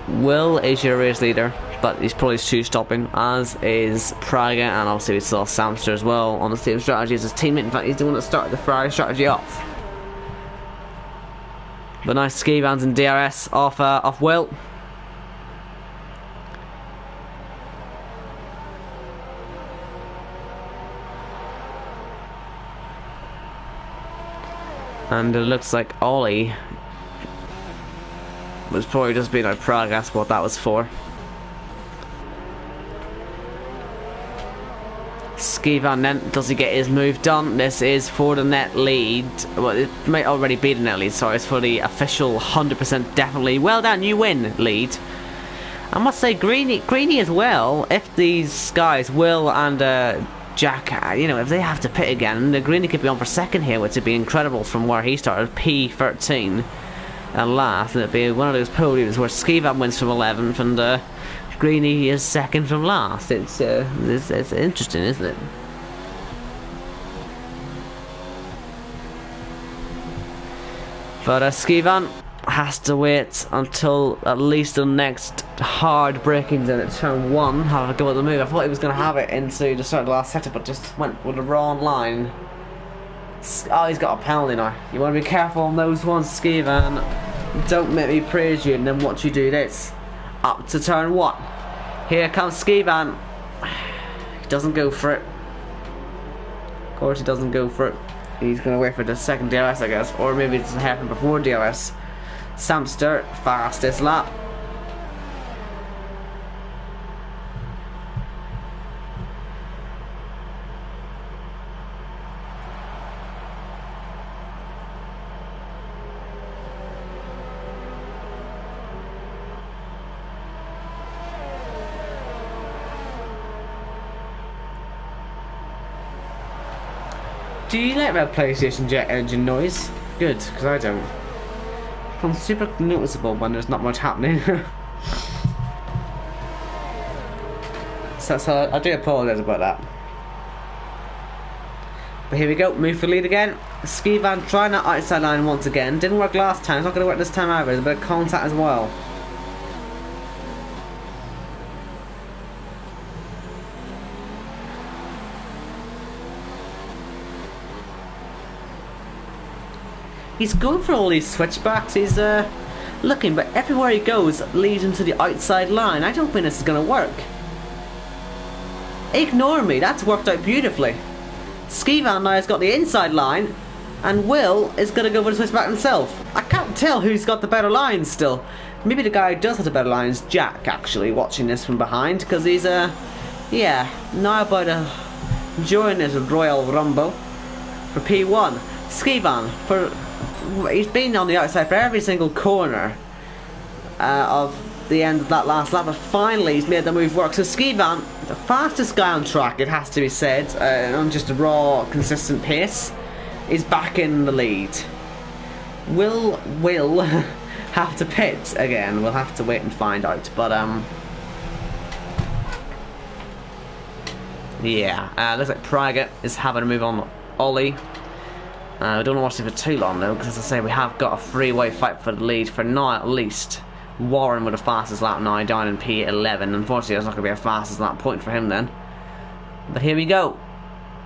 Will is your race leader, but he's probably two stopping, as is Praga, and obviously we saw Samster as well on the same strategy as his teammate. In fact, he's the one that started the Ferrari strategy off. But nice Skivan's and DRS off Will. And it looks like Ollie was probably just being out Prague. That's what that was for. Skivan then, does he get his move done? This is for the net lead. Well, it might already be the net lead, sorry. It's for the official 100% definitely. Well done, you win lead. I must say, Greeny as well. If these guys, Will and Jack, you know, if they have to pit again, the Greeny could be on for second here, which would be incredible from where he started, P13 and last. And it'd be one of those podiums where Skivan wins from 11th and Greeny is second from last. It's interesting, isn't it? But Skivan has to wait until at least the next hard braking zone at turn 1. Have a go at the move. I thought he was going to have it into the start of the last sector, but just went with the wrong line. Oh, he's got a penalty now. You want to be careful on those ones, Skivan. Don't make me praise you and then watch you do this. Up to turn 1. Here comes Skivan. He doesn't go for it. Of course he doesn't go for it. He's going to wait for the second DRS, I guess. Or maybe it doesn't happen before DRS. Samster, fastest lap. Do you like that PlayStationGL engine noise? Good, because I don't. It becomes super noticeable when there's not much happening. so I do apologise about that. But here we go, move for lead again. Skivan trying that outside line once again. Didn't work last time, it's not going to work this time either. There's a bit of contact as well. He's going for all these switchbacks. He's looking, but everywhere he goes leads him to the outside line. I don't think this is going to work. Ignore me, that's worked out beautifully. Skivan now has got the inside line, and Will is going to go for the switchback himself. I can't tell who's got the better lines still. Maybe the guy who does have the better lines, Jack, actually, watching this from behind, because he's, yeah, now about to join this Royal Rumble for P1. Skivan, he's been on the outside for every single corner of the end of that last lap, but finally he's made the move work. So Skivan, the fastest guy on track, it has to be said, on just a raw, consistent pace, is back in the lead. Will have to pit again. We'll have to wait and find out. But yeah, looks like Praga is having a move on Ollie. I don't want to watch it for too long though, because as I say, we have got a three-way fight for the lead for now at least. Warren with the fastest lap now, down in P11. Unfortunately, there's not going to be a fastest lap point for him then. But here we go.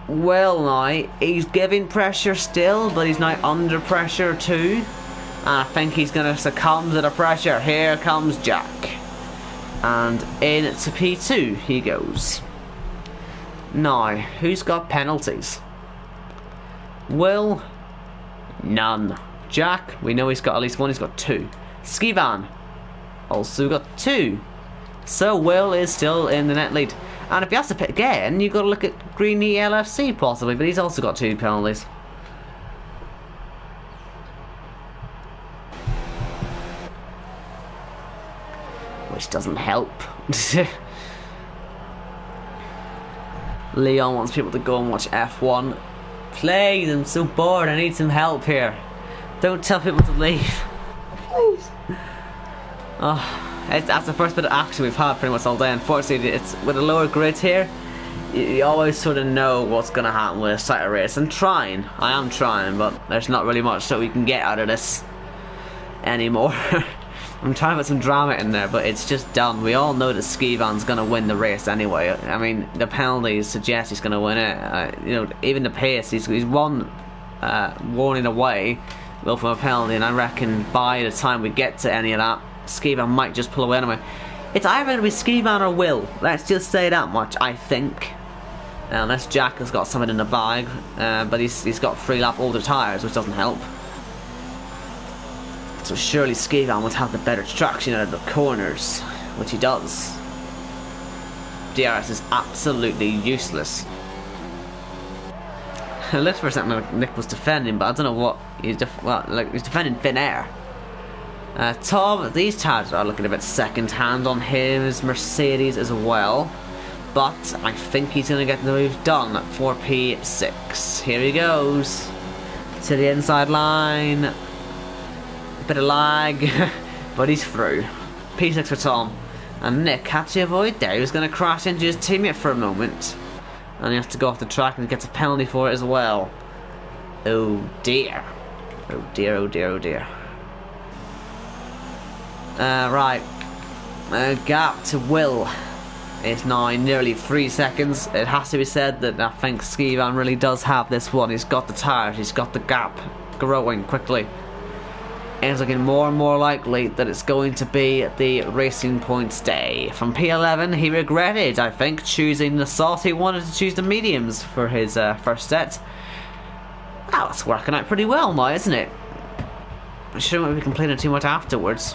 Well now, he's giving pressure still, but he's now under pressure too. And I think he's going to succumb to the pressure. Here comes Jack. And into P2 he goes. Now, who's got penalties? Will, none. Jack, we know he's got at least one, he's got two. Skivan, also got two. So Will is still in the net lead. And if he has to pit again, you've got to look at Greeny LFC possibly, but he's also got two penalties. Which doesn't help. Leon wants people to go and watch F1. Please, I'm so bored, I need some help here. Don't tell people to leave. Please. Oh, that's the first bit of action we've had pretty much all day. Unfortunately, it's with a lower grid here, you always sort of know what's going to happen with a cycle race. I'm trying, I am trying, but there's not really much that we can get out of this anymore. I'm trying to put some drama in there, but it's just done. We all know that Skivan's going to win the race anyway. I mean, the penalties suggest he's going to win it. You know, even the pace, he's won warning away well from a penalty, and I reckon by the time we get to any of that, Skivan might just pull away anyway. It's either going to be Skivan or Will. Let's just say that much, I think. Unless Jack has got something in the bag, but he's got 3-lap older tyres, which doesn't help. So surely Skivan would have the better traction out of the corners, which he does. DRS is absolutely useless. It looks for a second like Nick was defending, but I don't know what he's he's defending thin air. Tom, these tyres are looking a bit second-hand on his Mercedes as well, but I think he's going to get the move done for P6. Here he goes to the inside line. Bit of lag, but he's through. P6 for Tom. And Nick had to avoid there. He was going to crash into his teammate for a moment. And he has to go off the track and gets a penalty for it as well. Oh dear. Oh dear, oh dear, oh dear. Right. Gap to Will is now nearly 3 seconds. It has to be said that I think Skivan really does have this one. He's got the tires, he's got the gap growing quickly. And it's looking more and more likely that it's going to be the Racing Points day. From P11, he regretted, I think, choosing the soft. He wanted to choose the mediums for his first set. Oh, it's working out pretty well now, isn't it? I shouldn't be complaining too much afterwards.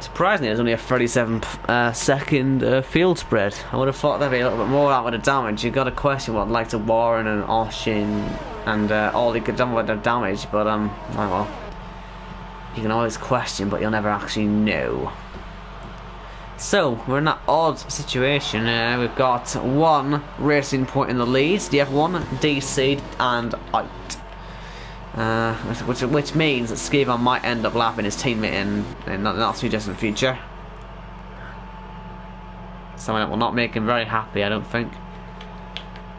Surprisingly, there's only a 37-second field spread. I would have thought there'd be a little bit more out with the damage. You've got to question what like to Warren and Oshin and all they could done with their damage, but oh well. You can always question, but you'll never actually know. So, we're in that odd situation. We've got one Racing Point in the lead, the F1, DC and out. Which means that Skivan might end up lapping his teammate in the not too distant future. Something that will not make him very happy, I don't think.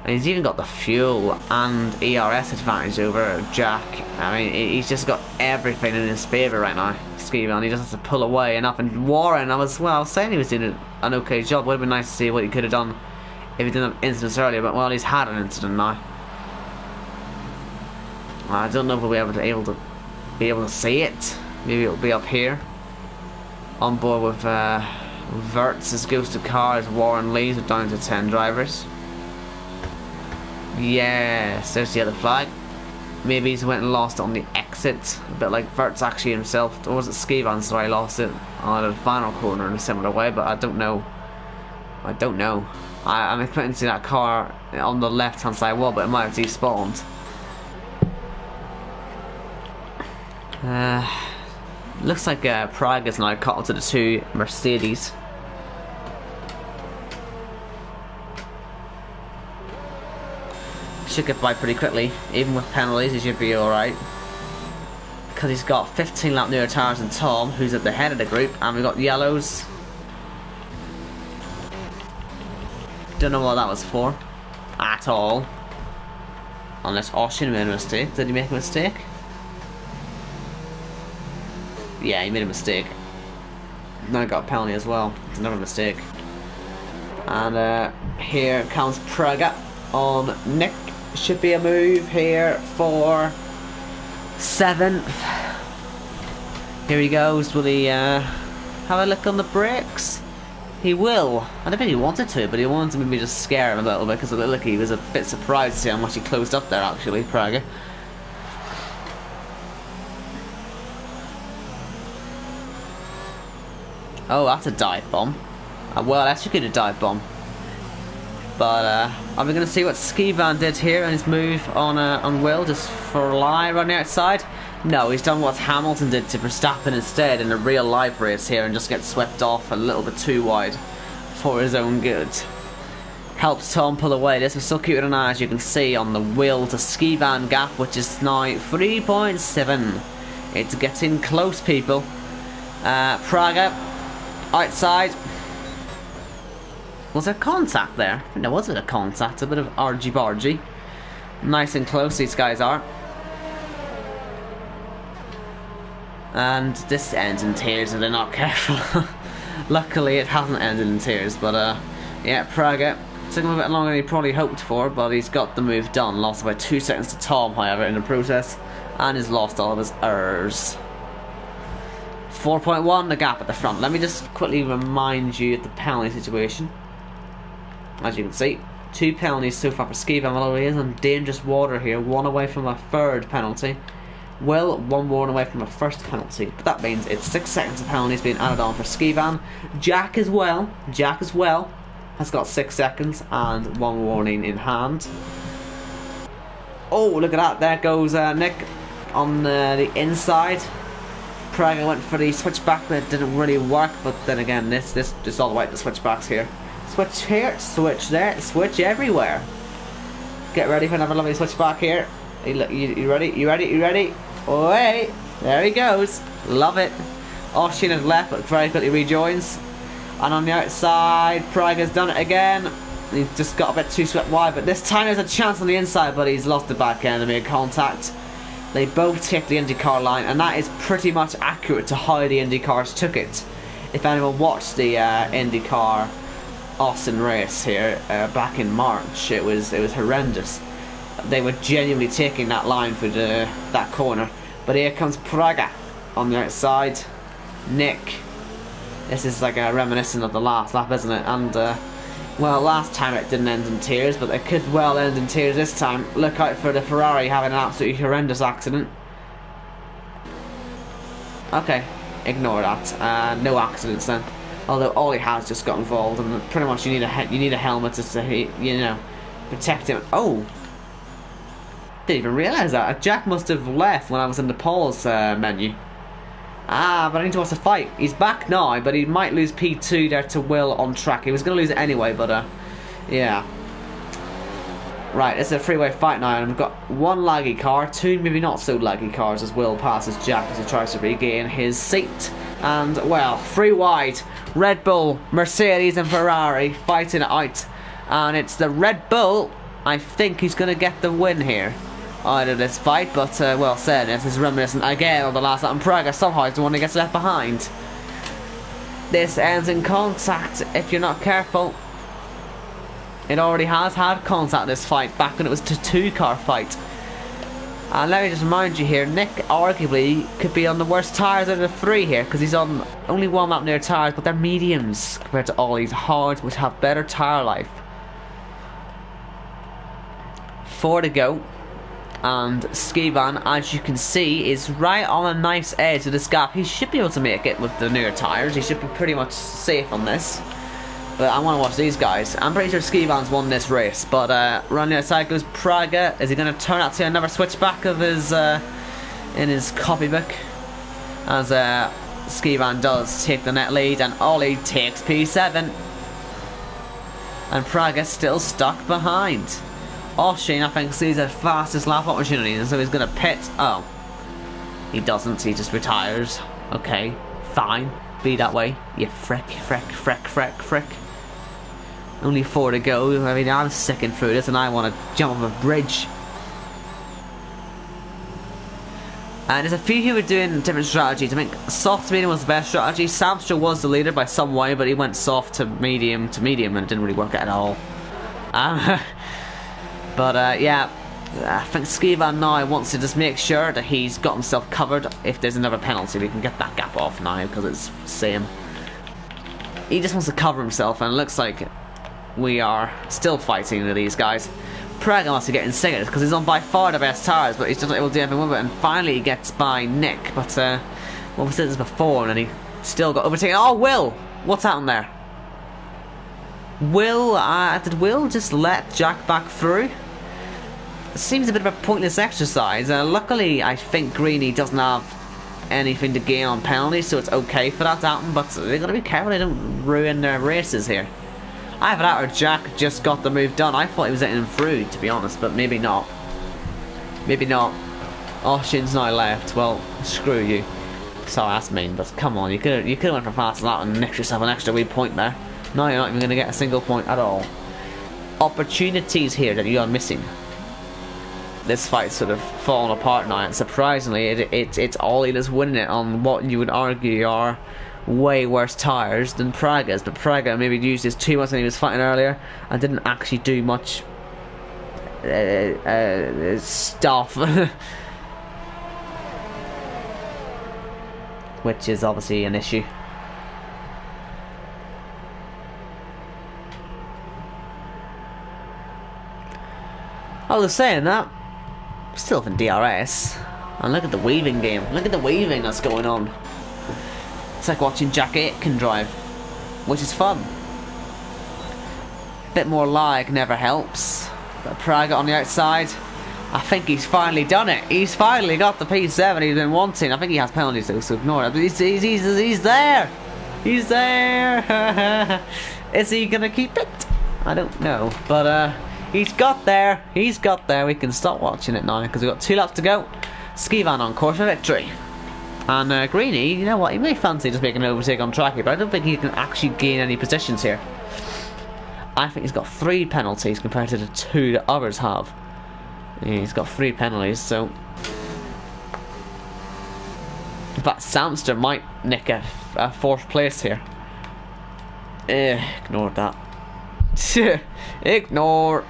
And he's even got the fuel and ERS advantage over Jack. I mean, he's just got everything in his favour right now, Skivan. He just has to pull away enough. And Warren, I was saying he was doing an okay job. Would have been nice to see what he could have done if he didn't have incidents earlier, but well, he's had an incident now. I don't know if we'll be able to see it. Maybe it'll be up here. On board with Verts' ghosted cars, Warren leads with down to 10 drivers. Yes, there's the other flag. Maybe he's went and lost it on the exit. A bit like Verts actually himself. Or was it Skivan? Sorry, lost it on the final corner in a similar way, but I don't know. I'm expecting to see that car on the left hand side wall, but it might have despawned. Looks like Prague is now caught up to the two Mercedes. Should get by pretty quickly, even with penalties. He should be alright, because he's got 15 lap newer tires than Tom, who's at the head of the group, and we've got yellows. Don't know what that was for at all, unless Oshin made a mistake. Did he make a mistake? Yeah, he made a mistake. Now got a penalty as well. It's another mistake. And here comes Praga on Nick. Should be a move here for 7th. Here he goes. Will he have a look on the brakes? He will. I don't think he wanted to, but he wanted to maybe just scare him a little bit, because it looked like he was a bit surprised to see how much he closed up there actually, Praga. Oh, that's a dive bomb. Well, that's a good dive bomb. But are we going to see what Skivan did here in his move on Will, just for live on the outside? No, he's done what Hamilton did to Verstappen instead in a real life race here, and just get swept off a little bit too wide for his own good. Helps Tom pull away. This was still keeping an eye, as you can see, on the Will to Skivan gap, which is now 3.7. It's getting close, people. Praga outside. Was there contact there? I think there was a bit of contact, a bit of argy-bargy. Nice and close these guys are. And this ends in tears if they're not careful. Luckily it hasn't ended in tears, but yeah, Praga took him a bit longer than he probably hoped for, but he's got the move done. Lost about 2 seconds to Tom, however, in the process, and he's lost all of his errors. 4.1, the gap at the front. Let me just quickly remind you of the penalty situation. As you can see, 2 penalties so far for Skivan, although he is on dangerous water here, 1 away from a 3rd penalty. Will 1 more away from a 1st penalty, but that means it's 6 seconds of penalties being added on for Skivan. Jack as well has got 6 seconds and 1 warning in hand. Oh, look at that, there goes Nick on the inside. Praga went for the switchback, but it didn't really work, but then again, this all the way to the switchbacks here. Switch here, switch there, switch everywhere. Get ready for another lovely switchback here. You ready? You ready? You ready? Oh, hey, there he goes. Love it. Oshin has left, but very quickly rejoins. And on the outside, Praga's done it again. He's just got a bit too swept wide, but this time there's a chance on the inside, but he's lost the back end and made contact. They both take the IndyCar line, and that is pretty much accurate to how the IndyCars took it. If anyone watched the IndyCar Austin race here back in March, it was horrendous. They were genuinely taking that line for that corner. But here comes Praga on the outside. Nick. This is like a reminiscent of the last lap, isn't it? And well, last time it didn't end in tears, but it could well end in tears this time. Look out for the Ferrari having an absolutely horrendous accident. Okay, ignore that. No accidents then. Although Ollie has just got involved, and pretty much you need a helmet just to, you know, protect him. Oh, didn't even realise that. Jack must have left when I was in the pause menu. Ah, but I need to watch the fight. He's back now, but he might lose P2 there to Will on track. He was going to lose it anyway, but yeah. Right, it's a freeway fight now, and we've got one laggy car, two maybe not so laggy cars as Will passes Jack as he tries to regain his seat. And, well, three wide. Red Bull, Mercedes and Ferrari fighting it out. And it's the Red Bull, I think, who's going to get the win here out of this fight, but well said, this is reminiscent again of the last lap, and Praga somehow is the one that gets left behind. This ends in contact if you're not careful. It already has had contact, this fight, back when it was a two-car fight. And let me just remind you here, Nick arguably could be on the worst tyres out of the three here, because he's on only one lap near tyres, but they're mediums compared to Ollie's hards, which have better tyre life. 4 to go. And Skivan, as you can see, is right on a nice edge of this gap. He should be able to make it with the newer tyres. He should be pretty much safe on this. But I want to watch these guys. I'm pretty sure Skivan's won this race. But running outside goes Praga. Is he going to turn out to another switchback of his in his copybook? As Skivan does take the net lead, and Ollie takes P7. And Praga's still stuck behind. Oshin, I think, sees the fastest lap opportunity, and so he's going to pit. Oh. He doesn't, he just retires. Okay, fine. Be that way. You frick. Only 4 to go. I mean, I'm sicking through this, and I want to jump off a bridge. And there's a few who are doing different strategies. I think soft to medium was the best strategy. Samstra was the leader by some way, but he went soft to medium, and it didn't really work out at all. But yeah, I think Skivan now wants to just make sure that he's got himself covered. If there's another penalty, we can get that gap off now, because it's same. He just wants to cover himself, and it looks like we are still fighting with these guys. Praga must be getting sick because he's on by far the best tyres, but he's just not able to do anything with it. And finally he gets by Nick, but well, we said this before, and then he still got overtaken. Oh, Will! What's happened there? Will, did Will just let Jack back through? It seems a bit of a pointless exercise. Luckily, I think Greeny doesn't have anything to gain on penalties, so it's okay for that to happen, but they've got to be careful they don't ruin their races here. Either that or Jack just got the move done. I thought he was letting him through, to be honest, but maybe not. Maybe not. Oh, Shin's now left. Well, screw you. Sorry, that's mean, but come on, you could have went for faster than that and nicked yourself an extra wee point there. No, you're not even going to get a single point at all. Opportunities here that you are missing. This fight's sort of falling apart now, and surprisingly, it's Ollie that's winning it on what you would argue are way worse tyres than Praga's. But Praga maybe used this too much when he was fighting earlier and didn't actually do much stuff. Which is obviously an issue. I was saying that, still in DRS, and look at the weaving game. Look at the weaving that's going on. It's like watching Jack Aitken drive, which is fun. Bit more lag never helps. But Praga on the outside, I think he's finally done it. He's finally got the P7 he's been wanting. I think he has penalties though, so ignore it. But he's there. He's there. Is he gonna keep it? I don't know, but he's got there. He's got there. We can stop watching it now because we've got 2 laps to go. Skivan on course for victory. And Greeny, you know what, he may fancy just making an overtake on track here, but I don't think he can actually gain any positions here. I think he's got 3 penalties compared to the 2 that others have. Yeah, he's got 3 penalties, so... In fact, Samster might nick a 4th place here. Ignore that. Ignore.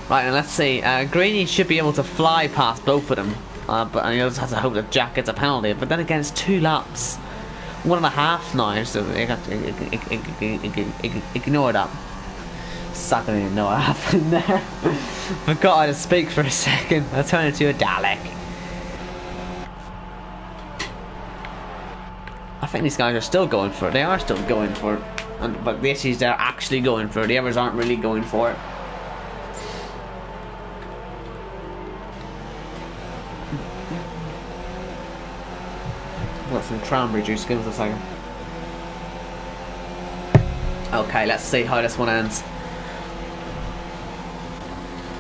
Right, and let's see. Greeny should be able to fly past both of them, but he just has to hope that Jack gets a penalty. But then again, it's 2 laps, 1.5 now, so ignore that. I don't even know what happened there. Forgot how to speak for a second. I turned into a Dalek. I think these guys are still going for it. They are still going for it. But the issue is they're actually going for it. The others aren't really going for it. Got some cranberry juice. Give us a second. Okay, let's see how this one ends.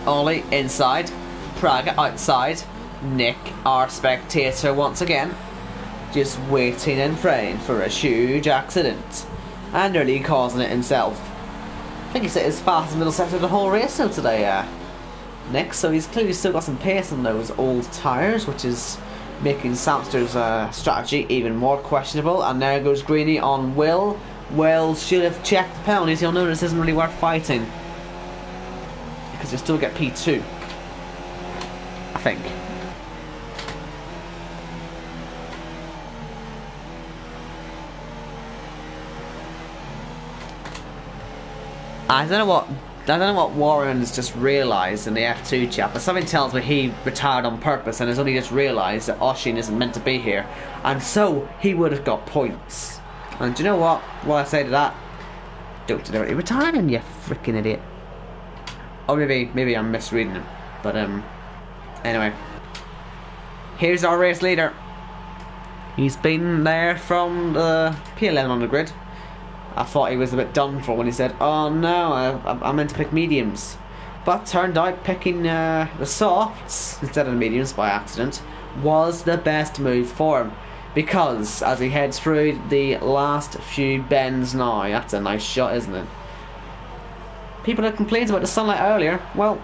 Ollie inside, Praga outside, Nick, our spectator once again, just waiting and praying for a huge accident, and nearly causing it himself. I think he's his fastest middle sector of the whole race so today, Nick, so he's clearly still got some pace on those old tyres, which is making Samster's strategy even more questionable. And there goes Greeny on Will. Will should have checked the penalties. He'll know this isn't really worth fighting, because you still get P2, I think. I don't know what Warren's just realised in the F2 chat, but something tells me he retired on purpose and has only just realised that Oshin isn't meant to be here, and so he would have got points. And do you know what? What I say to that? Don't deliberately retire him, you freaking idiot. Or maybe I'm misreading him. But anyway. Here's our race leader. He's been there from the P11 on the grid. I thought he was a bit done for when he said, "Oh no, I meant to pick mediums." But turned out picking the softs instead of the mediums by accident was the best move for him. Because as he heads through the last few bends now, that's a nice shot, isn't it? People had complained about the sunlight earlier. Well,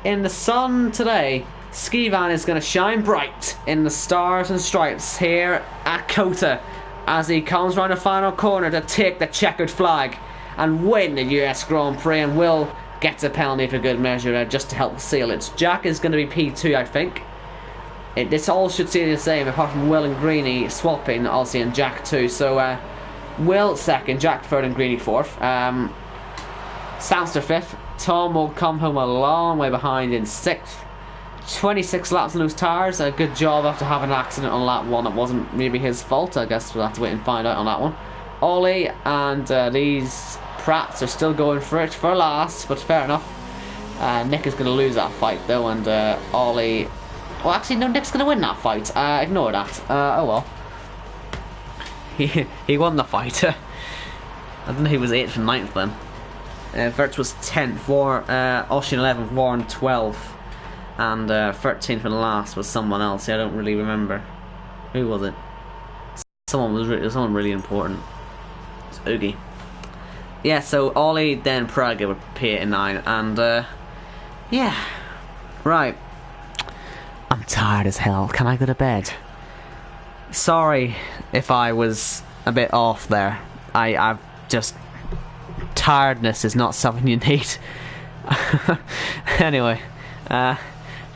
in the sun today, Skivan is going to shine bright in the stars and stripes here at Kota as he comes round the final corner to take the checkered flag and win the US Grand Prix, and Will gets a penalty for good measure just to help seal it. Jack is going to be P2, I think. This all should stay the same apart from Will and Greeny swapping, Aussie and Jack too. So Will second, Jack third and Greeny fourth. Samster fifth. Tom will come home a long way behind in sixth. 26 laps on those tyres. A good job after having an accident on lap 1. It wasn't maybe his fault. I guess we'll have to wait and find out on that one. Ollie and these Pratts are still going for it for last, but fair enough. Nick is going to lose that fight though, and Ollie... Well, actually, no, Nick's going to win that fight. Ignore that. Oh well. He won the fight. I don't know who was 8th and 9th then. Verts was 10th, Oshin 11th, Warren 12th, and 13th and last was someone else. I don't really remember. Who was it? Someone really important. It's Oogie. Yeah, so Ollie, then Praga were P8 and 9, and yeah, right. I'm tired as hell. Can I go to bed? Sorry if I was a bit off there. I've just... Tiredness is not something you need. Anyway,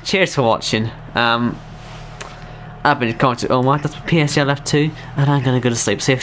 cheers for watching. I've been coming to... Oh my, that's PSGL F2, and I'm gonna go to sleep. See you